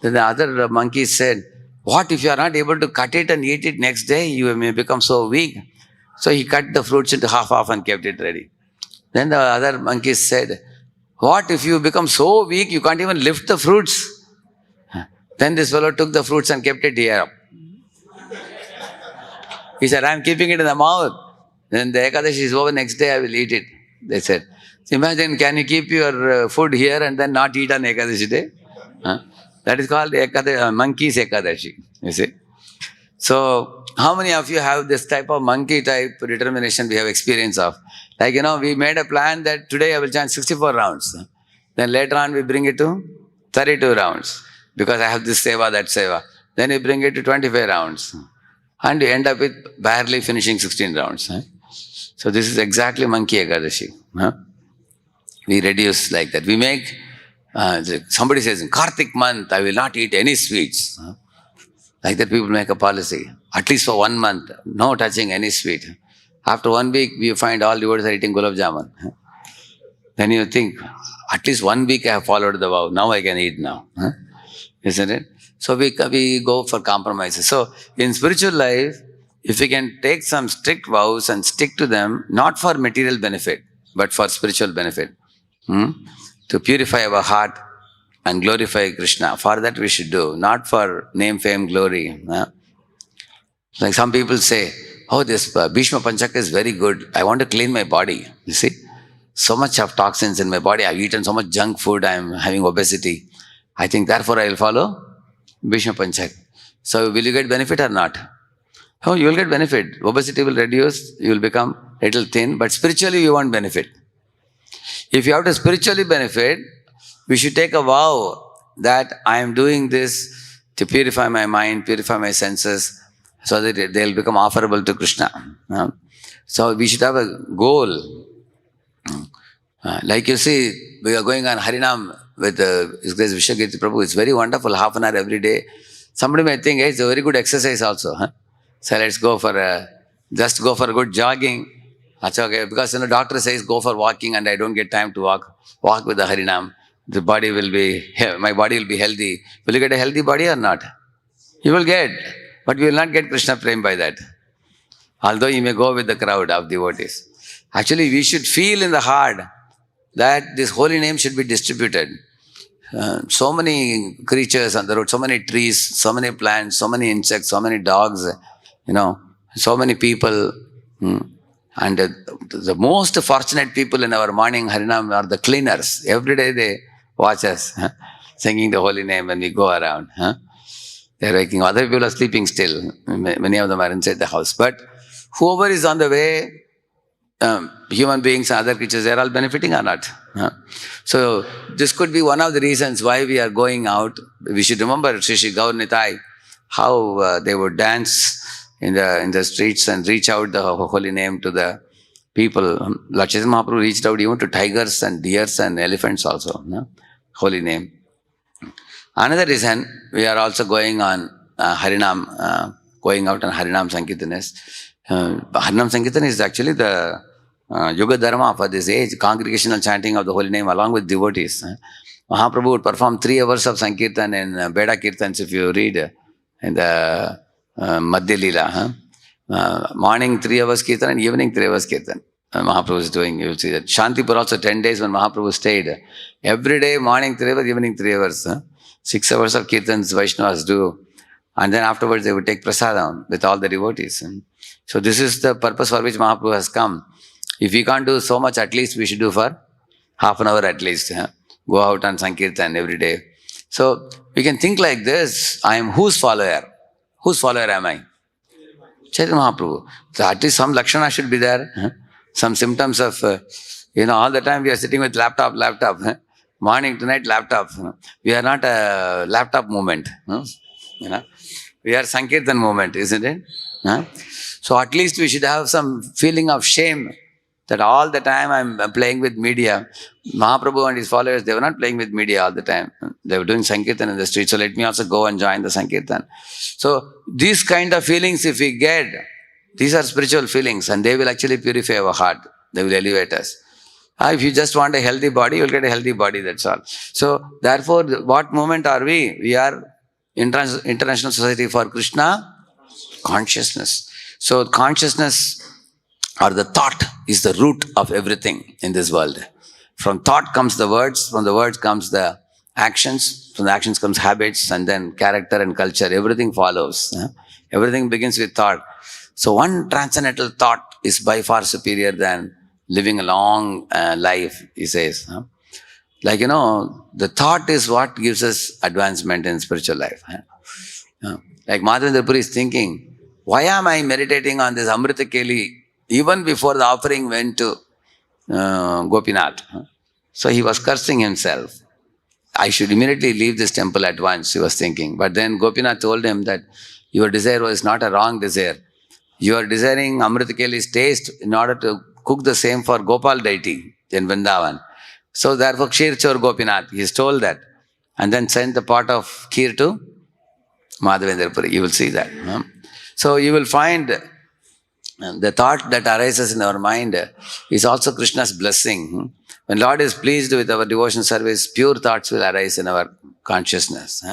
Then the other monkeys said, what if you are not able to cut it and eat it next day? You may become so weak. So he cut the fruits into half and kept it ready. Then the other monkeys said, What if you become so weak you can't even lift the fruits? Then this fellow took the fruits and kept it here. He said, I am keeping it in the mouth. Then the Ekadashi is over, next day I will eat it. They said. So imagine, can you keep your food here and then not eat on Ekadashi day? That is called monkey's Ekadashi, you see. So, how many of you have this type of monkey type determination we have experience of? Like, we made a plan that today I will chant 64 rounds. Then later on we bring it to 32 rounds. Because I have this seva, that seva. Then we bring it to 25 rounds. And you end up with barely finishing 16 rounds. So this is exactly monkey Ekadashi. We reduce like that. We make, somebody says, in Kartik month, I will not eat any sweets. Like that people make a policy. At least for 1 month, no touching any sweet. After 1 week, you find all devotees are eating gulab jamun. Then you think, at least 1 week I have followed the vow. Now I can eat now. Isn't it? So we go for compromises. So in spiritual life, if we can take some strict vows and stick to them, not for material benefit, but for spiritual benefit, to purify our heart and glorify Krishna. For that we should do, not for name, fame, glory. Like some people say, oh, this Bhishma Panchaka is very good. I want to clean my body. You see, so much of toxins in my body. I've eaten so much junk food. I'm having obesity. I think therefore I will follow Bhishma Panchaka. So will you get benefit or not? Oh, you will get benefit. Obesity will reduce. You will become a little thin. But spiritually you want benefit. If you have to spiritually benefit, we should take a vow that I am doing this to purify my mind, purify my senses, so that they will become offerable to Krishna. So we should have a goal. Like you see, we are going on Harinam with His Grace Vishwakirti Prabhu. It's very wonderful, half an hour every day. Somebody may think, hey, it's a very good exercise also. So let's go for just go for good jogging. That's okay. Because doctor says go for walking and I don't get time to walk with the Harinam. The body will be, my body will be healthy. Will you get a healthy body or not? You will get, but you will not get Krishna Prem by that. Although you may go with the crowd of devotees. Actually, we should feel in the heart that this holy name should be distributed. So many creatures on the road, so many trees, so many plants, so many insects, so many dogs, so many people. And the most fortunate people in our morning Harinam are the cleaners. Every day they watch us singing the holy name when we go around. They're waking. Other people are sleeping still. Many of them are inside the house. But whoever is on the way, human beings and other creatures, they're all benefiting or not. So this could be one of the reasons why we are going out. We should remember Shri Gaur Nitai, how they would dance in the streets and reach out the holy name to the people. Lord Chaitanya Mahaprabhu reached out even to tigers and deers and elephants also. Holy name. Another reason we are also going on Harinam, going out on Harinam Sankirtan is, Harinam Sankirtan is actually the Yuga Dharma for this age, congregational chanting of the holy name along with devotees. Mahaprabhu would perform 3 hours of Sankirtan in Beda Kirtans, if you read in the Madhya Leela. Morning 3 hours Kirtan and evening 3 hours Kirtan. Mahaprabhu is doing, you will see that. Shantipur also 10 days when Mahaprabhu stayed. Every day morning 3 hours, evening 3 hours. 6 hours of Kirtans Vaishnavas do. And then afterwards they would take prasadam with all the devotees. So this is the purpose for which Mahaprabhu has come. If we can't do so much, at least we should do for half an hour at least. Go out on Sankirtan every day. So we can think like this, I am whose follower? Whose follower am I? Chaitanya Mahaprabhu. So at least some lakshana should be there. Some symptoms of, all the time we are sitting with laptop. Morning to night laptop. We are not a laptop movement. We are Sankirtan movement, isn't it? So at least we should have some feeling of shame that all the time I'm playing with media. Mahaprabhu and his followers, they were not playing with media all the time. They were doing Sankirtan in the street. So let me also go and join the Sankirtan. So these kind of feelings if we get, these are spiritual feelings and they will actually purify our heart. They will elevate us. If you just want a healthy body, you will get a healthy body, that's all. So therefore, what movement are we? We are International Society for Krishna Consciousness. So consciousness or the thought is the root of everything in this world. From thought comes the words, from the words comes the actions, from the actions comes habits, and then character and culture. Everything follows. Everything begins with thought. So one transcendental thought is by far superior than living a long life, he says. Like, the thought is what gives us advancement in spiritual life. Like Madhavendra Puri is thinking, why am I meditating on this Amrita Keli even before the offering went to Gopinath? So he was cursing himself. I should immediately leave this temple at once, he was thinking. But then Gopinath told him that your desire was not a wrong desire. You are desiring Amrita Keli's taste in order to cook the same for Gopal deity in Vrindavan. So therefore, Kshir Chor Gopinath, he stole that and then sent the pot of kheer to Madhavendra Puri. You will see that. So you will find the thought that arises in our mind is also Krishna's blessing. When Lord is pleased with our devotion service, pure thoughts will arise in our consciousness.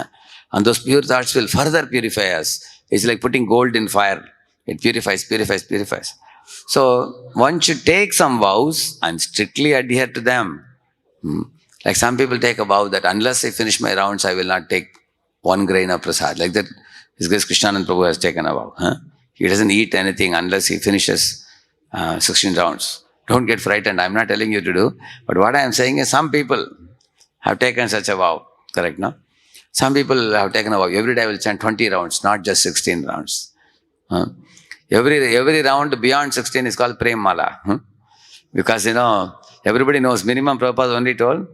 And those pure thoughts will further purify us. It's like putting gold in fire. It purifies, purifies, purifies. So one should take some vows and strictly adhere to them. Like some people take a vow that unless I finish my rounds, I will not take one grain of prasad. Like that, His Grace Krishnanand Prabhu has taken a vow. He doesn't eat anything unless he finishes 16 rounds. Don't get frightened. I'm not telling you to do. But what I am saying is some people have taken such a vow. Correct, no? Some people have taken a vow. Every day I will chant 20 rounds, not just 16 rounds. Every round beyond 16 is called Prem Mala. Because, everybody knows minimum Prabhupada only told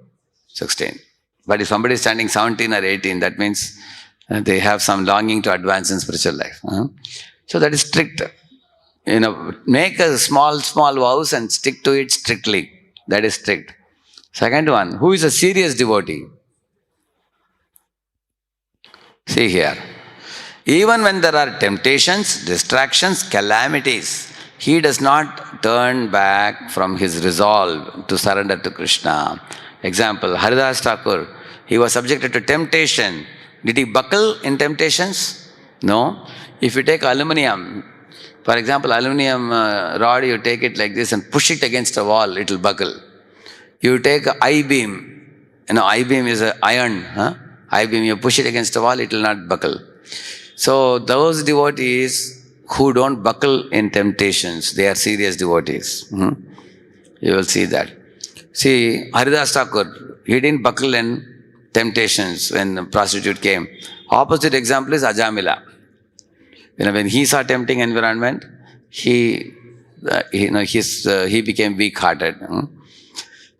16. But if somebody is standing 17 or 18, that means they have some longing to advance in spiritual life. So that is strict. Make a small vows and stick to it strictly. That is strict. Second one, who is a serious devotee? See here. Even when there are temptations, distractions, calamities, he does not turn back from his resolve to surrender to Krishna. Example, Haridas Thakur, he was subjected to temptation. Did he buckle in temptations? No. If you take aluminum, for example, aluminum rod, you take it like this and push it against a wall, it will buckle. You take an I-beam, I-beam is an iron, I-beam, you push it against a wall, it will not buckle. So those devotees who don't buckle in temptations, they are serious devotees. You will see that. See, Haridas Thakur, he didn't buckle in temptations when the prostitute came. Opposite example is Ajamila. When he saw tempting environment, he became weak-hearted.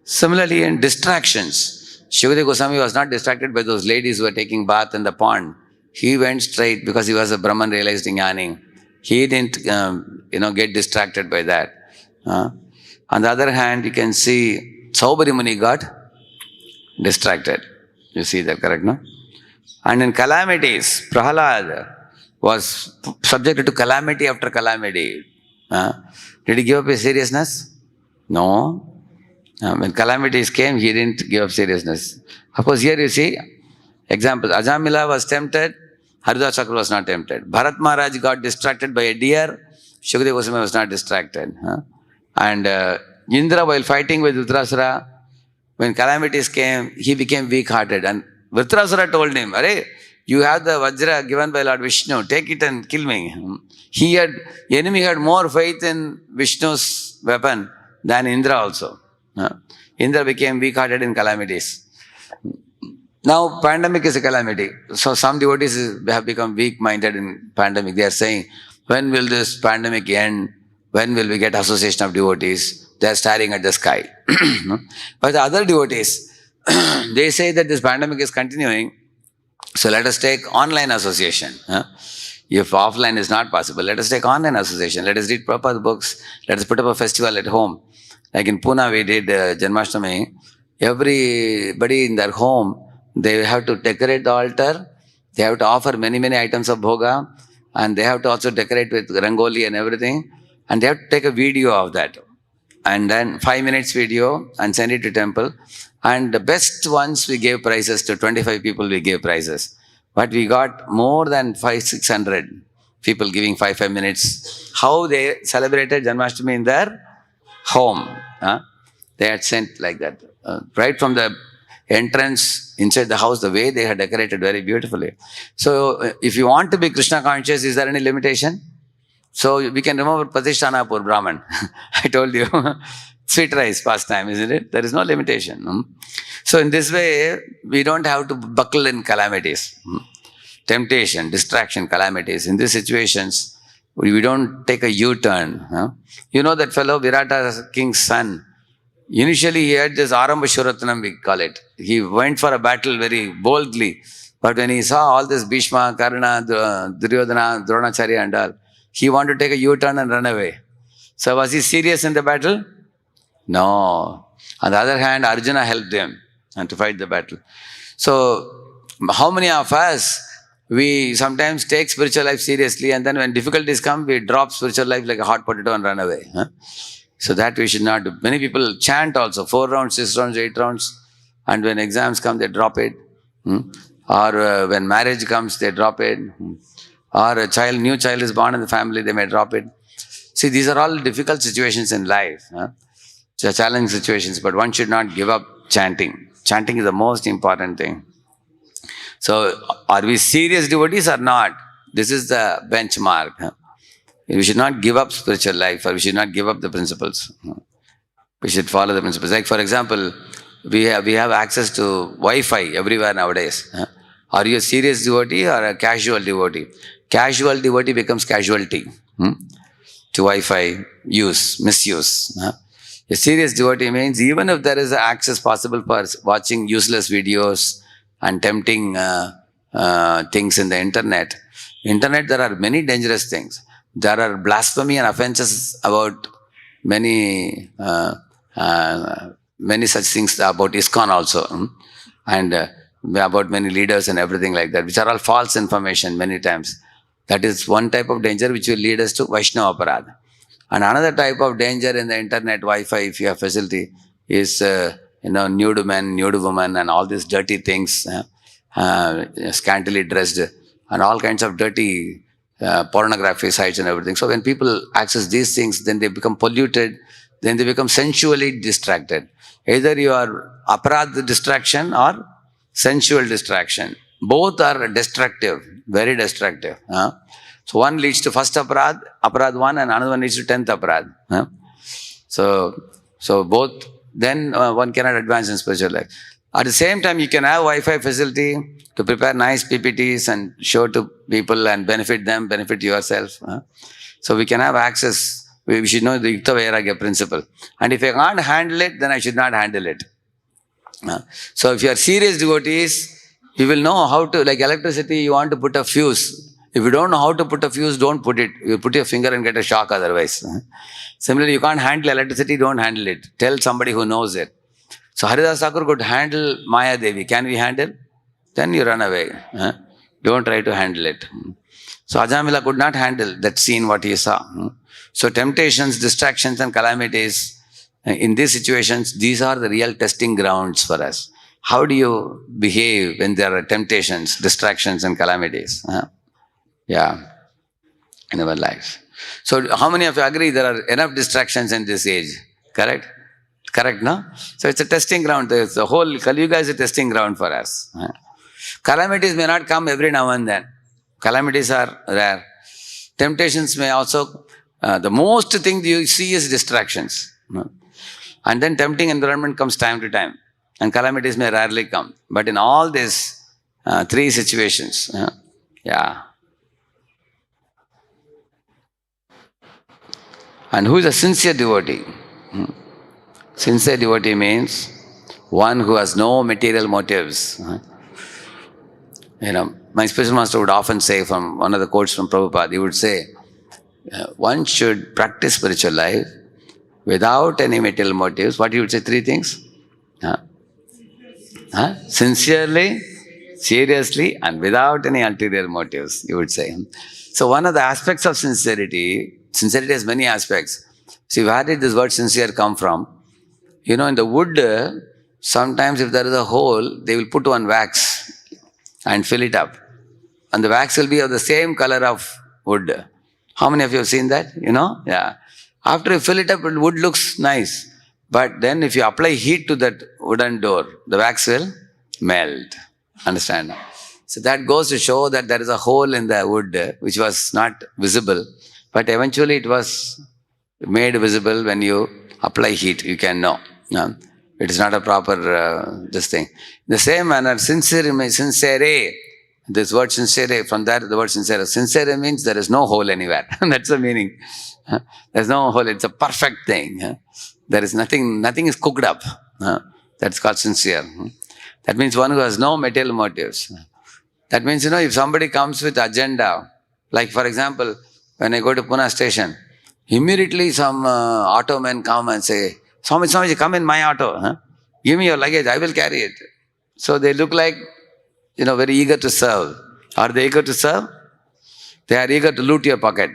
Similarly, in distractions, Shivadeva Goswami was not distracted by those ladies who were taking bath in the pond. He went straight because he was a Brahman realized jnani. He didn't, get distracted by that. On the other hand, you can see Saubhari Muni got distracted. You see that, correct, no? And in calamities, Prahalad was subjected to calamity after calamity. Did he give up his seriousness? No. When calamities came, he didn't give up seriousness. Of course, here you see, example, Ajamila was tempted, Haridas Thakur was not tempted. Bharat Maharaj got distracted by a deer, Shukadeva Goswami was not distracted. And Indra, while fighting with Vritrasura, when calamities came, he became weak-hearted. And Vritrasura told him, "Arey, you have the Vajra given by Lord Vishnu, take it and kill me." Enemy had more faith in Vishnu's weapon than Indra also. Indra became weak-hearted in calamities. Now, pandemic is a calamity. So some devotees have become weak-minded in pandemic. They are saying, when will this pandemic end? When will we get association of devotees? They are staring at the sky. But the other devotees, they say that this pandemic is continuing. So let us take online association. If offline is not possible, let us take online association. Let us read Prabhupada books. Let us put up a festival at home. Like in Pune, we did Janmashtami. Everybody in their home, they have to decorate the altar. They have to offer many, many items of bhoga. And they have to also decorate with rangoli and everything. And they have to take a video of that. And then 5 minutes video and send it to temple. And the best ones we gave prizes to 25 people we gave prizes. But we got more than 500-600 people giving 5 minutes. How they celebrated Janmashtami in their home. They had sent like that. right from the entrance inside the house, the way they had decorated very beautifully. So if you want to be Krishna conscious, is there any limitation? So we can remember Pratishthanapur Brahman. I told you. Sweet rice pastime, isn't it? There is no limitation. So in this way, we don't have to buckle in calamities. Temptation, distraction, calamities. In these situations, we don't take a U-turn. You know that fellow Virata king's son. Initially, he had this Aramba Shuratnam, we call it. He went for a battle very boldly. But when he saw all this Bhishma, Karna, Duryodhana, Dronacharya and all, he wanted to take a U-turn and run away. So was he serious in the battle? No. On the other hand, Arjuna helped them and to fight the battle. So, how many of us, we sometimes take spiritual life seriously, and then when difficulties come, we drop spiritual life like a hot potato and run away. So that we should not do. Many people chant also, 4 rounds, 6 rounds, 8 rounds, and when exams come, they drop it. Or when marriage comes, they drop it. Or a new child is born in the family, they may drop it. See, these are all difficult situations in life. Challenging situations, but one should not give up chanting. Chanting is the most important thing. So, are we serious devotees or not? This is the benchmark. We should not give up spiritual life, or we should not give up the principles. We should follow the principles. Like for example, we have access to Wi-Fi everywhere nowadays. Are you a serious devotee or a casual devotee? Casual devotee becomes casualty to Wi-Fi misuse. A serious devotee means even if there is access possible for watching useless videos and tempting things in the internet, there are many dangerous things. There are blasphemy and offenses about many such things about ISKCON also, and about many leaders and everything like that, which are all false information many times. That is one type of danger which will lead us to Vaishnava Aparadha. And another type of danger in the internet Wi-Fi, if you have facility, is nude men, nude women, and all these dirty things, scantily dressed, and all kinds of dirty pornography sites and everything. So when people access these things, then they become polluted, then they become sensually distracted. Either you are aparadha distraction or sensual distraction. Both are destructive, very destructive. So one leads to first aparadh 1, and another one leads to 10th aparadh. So both, then one cannot advance in spiritual life. At the same time, you can have Wi-Fi facility to prepare nice PPTs and show to people and benefit them, benefit yourself. So we can have access. We should know the Yukta Vairagya principle. And if I can't handle it, then I should not handle it. So if you are serious devotees, you will know how to, like electricity, you want to put a fuse. If you don't know how to put a fuse, don't put it. You put your finger and get a shock otherwise. Similarly, you can't handle electricity, don't handle it. Tell somebody who knows it. So Haridas Thakur could handle Maya Devi. Can we handle? Then you run away. Don't try to handle it. So Ajamila could not handle that scene what he saw. So temptations, distractions and calamities, in these situations, these are the real testing grounds for us. How do you behave when there are temptations, distractions and calamities? In our lives. So how many of you agree there are enough distractions in this age? Correct? Correct, no? So it's a testing ground. The whole Kali Yuga is a testing ground for us. Calamities may not come every now and then. Calamities are rare. Temptations may also, the most thing you see is distractions. And then tempting environment comes time to time. And calamities may rarely come. But in all these 3 situations, And who is a sincere devotee? Sincere devotee means one who has no material motives. My spiritual master would often say, from one of the quotes from Prabhupada, he would say, one should practice spiritual life without any material motives. What he would say? 3 things. Sincerely, seriously, and without any ulterior motives, you would say. So one of the aspects of sincerity has many aspects. See, where did this word sincere come from? In the wood, sometimes if there is a hole, they will put one wax and fill it up. And the wax will be of the same color of wood. How many of you have seen that? Yeah. After you fill it up, the wood looks nice. But then if you apply heat to that wooden door, the wax will melt. Understand? So that goes to show that there is a hole in the wood which was not visible, but eventually it was made visible when you apply heat. You can know. No? It is not a proper this thing. The same manner, sincere. This word sincere, from that the word sincere. Sincere means there is no hole anywhere. That's the meaning. There's no hole. It's a perfect thing. There is nothing is cooked up. That's called sincere. That means one who has no material motives. That means, if somebody comes with agenda, like for example, when I go to Pune station, immediately some auto men come and say, Swamiji, come in my auto. Give me your luggage, I will carry it. So they look like, very eager to serve. Are they eager to serve? They are eager to loot your pocket.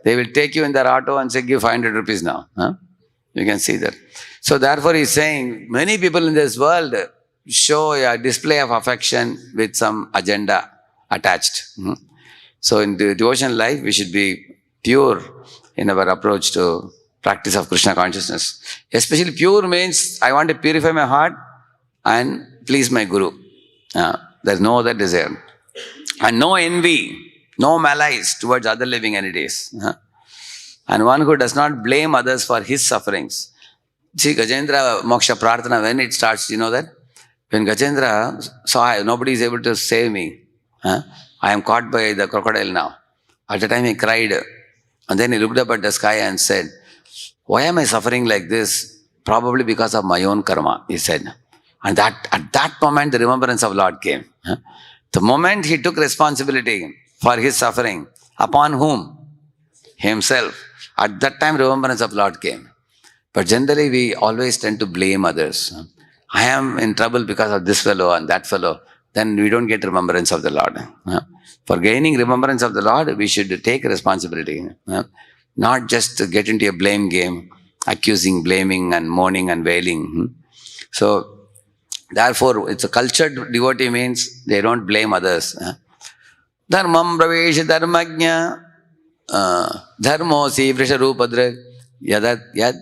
They will take you in their auto and say, give 500 rupees now. You can see that. So therefore he's saying, many people in this world show a display of affection with some agenda attached. So in the devotional life, we should be pure in our approach to practice of Krishna consciousness. Especially pure means, I want to purify my heart and please my Guru. There's no other desire. And no envy, no malice towards other living entities. And one who does not blame others for his sufferings. See, Gajendra Moksha Prarthana, when it starts, you know that? When Gajendra saw nobody is able to save me, I am caught by the crocodile now. At the time he cried, and then he looked up at the sky and said, why am I suffering like this? Probably because of my own karma, he said. And at that moment, the remembrance of Lord came. The moment he took responsibility for his suffering, upon whom? Himself. At that time, remembrance of Lord came. But generally, we always tend to blame others. I am in trouble because of this fellow and that fellow. Then we don't get remembrance of the Lord. For gaining remembrance of the Lord, we should take responsibility. Not just get into a blame game, accusing, blaming and moaning and wailing. So, therefore, it's a cultured devotee means they don't blame others. Dharmam pravesh dharmagnya dharmosi vrisharupadra yad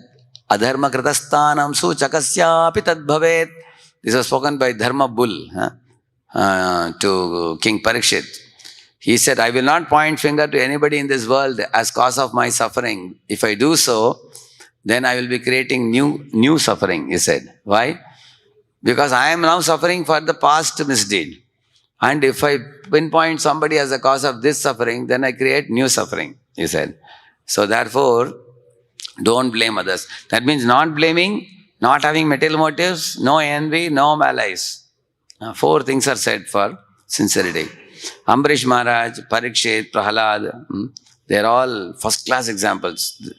adharma kritastanam suchakasyapi tad bhavet. This was spoken by Dharma Bull to King Parikshit. He said, I will not point finger to anybody in this world as cause of my suffering. If I do so, then I will be creating new suffering, he said. Why? Because I am now suffering for the past misdeed. And if I pinpoint somebody as a cause of this suffering, then I create new suffering, he said. So therefore, don't blame others. That means not blaming, not having material motives, no envy, no malice. 4 things are said for sincerity. Ambarish Maharaj, Parikshit, Prahalad, they are all first-class examples.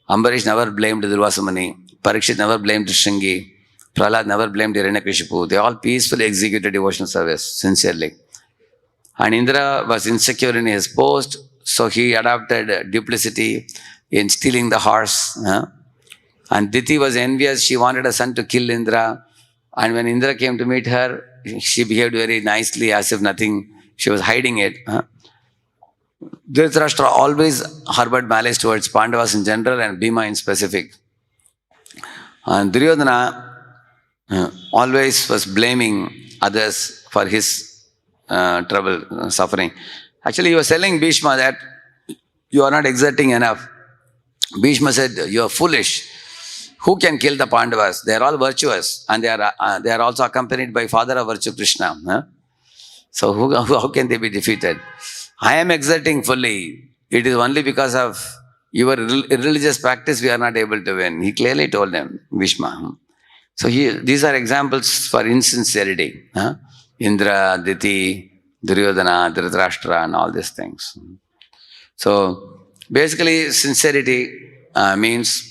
Ambarish never blamed Durvasa Muni. Parikshit never blamed Shringi. Prahalad never blamed Hiranyakashipu. They all peacefully executed devotional service, sincerely. And Indra was insecure in his post, so he adopted duplicity in stealing the horse. And Diti was envious. She wanted a son to kill Indra. And when Indra came to meet her, she behaved very nicely as if nothing. She was hiding it. Dhritarashtra always harbored malice towards Pandavas in general and Bhima in specific. And Duryodhana always was blaming others for his trouble, suffering. Actually, he was telling Bhishma that you are not exerting enough. Bhishma said, you are foolish. Who can kill the Pandavas? They are all virtuous and they are also accompanied by father of virtue, Krishna. So how can they be defeated? I am exerting fully. It is only because of your irreligious practice we are not able to win. He clearly told them, Bhishma. So these are examples for insincerity. Indra, Diti, Duryodhana, Dhritarashtra and all these things. So basically sincerity means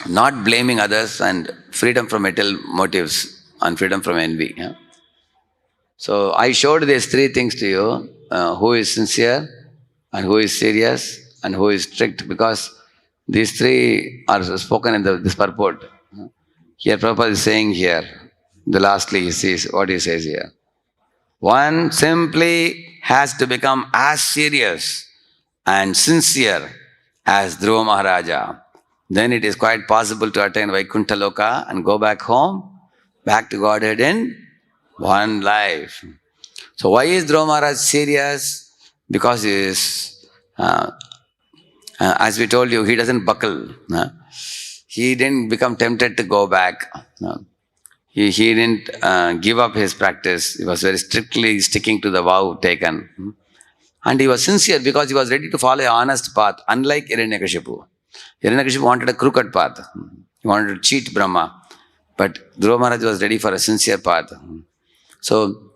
not blaming others and freedom from material motives and freedom from envy. So I showed these 3 things to you, who is sincere and who is serious and who is strict, because these 3 are spoken in this purport. Here Prabhupada is saying here, lastly he sees what he says here. One simply has to become as serious and sincere as Dhruva Maharaja then it is quite possible to attain Vaikuntha Loka and go back home, back to Godhead in one life. So why is Dhruva Maharaj serious? Because he is, as we told you, he doesn't buckle. He didn't become tempted to go back. He didn't give up his practice. He was very strictly sticking to the vow taken. And he was sincere because he was ready to follow an honest path, unlike Hiranyakashipu. Hiranyakashipu wanted a crooked path. He wanted to cheat Brahma. But Dhruva Maharaj was ready for a sincere path. So,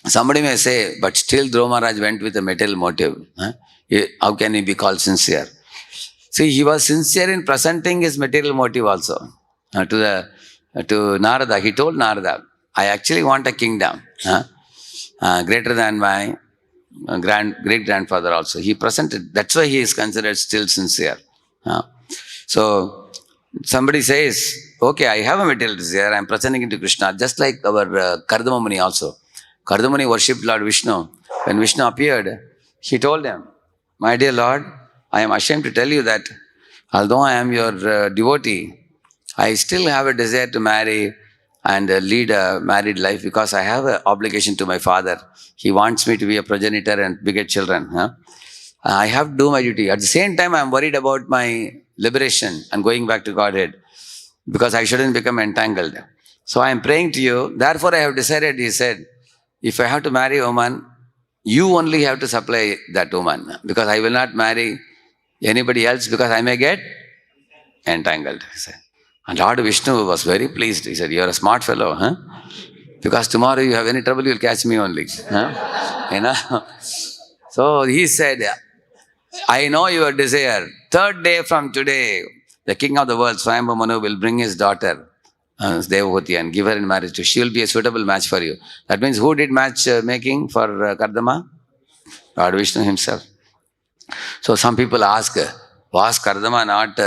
somebody may say, but still Dhruva Maharaj went with a material motive. How can he be called sincere? See, he was sincere in presenting his material motive also to Narada. He told Narada, I actually want a kingdom greater than my great-grandfather also. He presented, that's why he is considered still sincere. So, somebody says, okay, I have a material desire, I am presenting it to Krishna, just like our Kardama Muni also. Kardama Muni worshipped Lord Vishnu. When Vishnu appeared, he told him, my dear Lord, I am ashamed to tell you that although I am your devotee, I still have a desire to marry and lead a married life because I have an obligation to my father. He wants me to be a progenitor and beget children. I have to do my duty. At the same time, I am worried about my liberation and going back to Godhead because I shouldn't become entangled. So I am praying to you. Therefore, I have decided, he said, if I have to marry a woman, you only have to supply that woman because I will not marry anybody else because I may get entangled. He said. And Lord Vishnu was very pleased. He said, you are a smart fellow, because tomorrow you have any trouble, you will catch me only. You know? So he said, I know your desire. Third day from today, the king of the world, Swayambhu Manu, will bring his daughter, Devavati, and give her in marriage. She will be a suitable match for you. That means who did matchmaking for Kardama? Lord Vishnu himself. So some people ask, was Kardama not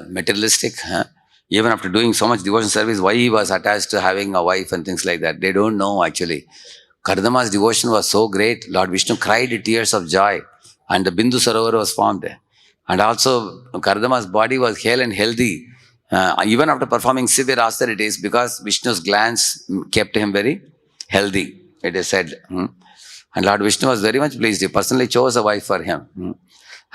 materialistic? Even after doing so much devotion service, why he was attached to having a wife and things like that? They don't know actually. Kardama's devotion was so great, Lord Vishnu cried tears of joy and the Bindu Sarovar was formed. And also Kardama's body was hale and healthy, even after performing severe austerities because Vishnu's glance kept him very healthy, it is said. And Lord Vishnu was very much pleased. He personally chose a wife for him.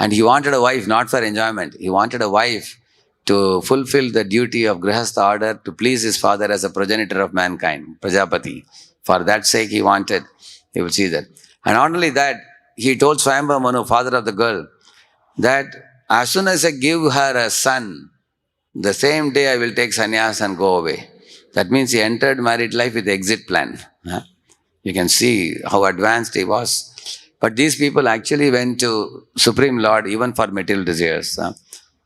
And he wanted a wife not for enjoyment. He wanted a wife to fulfill the duty of Grihastha order to please his father as a progenitor of mankind, Prajapati. For that sake he wanted, you will see that. And not only that, he told Swayambhu Manu, father of the girl, that as soon as I give her a son, the same day I will take sannyas and go away. That means he entered married life with exit plan. You can see how advanced he was. But these people actually went to Supreme Lord even for material desires.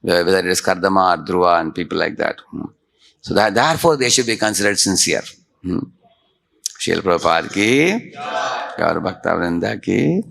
Whether it is Kardama or Dhruva and people like that. So therefore they should be considered sincere. Srila Prabhupada ki, Gaur Bhakta Vrinda ki.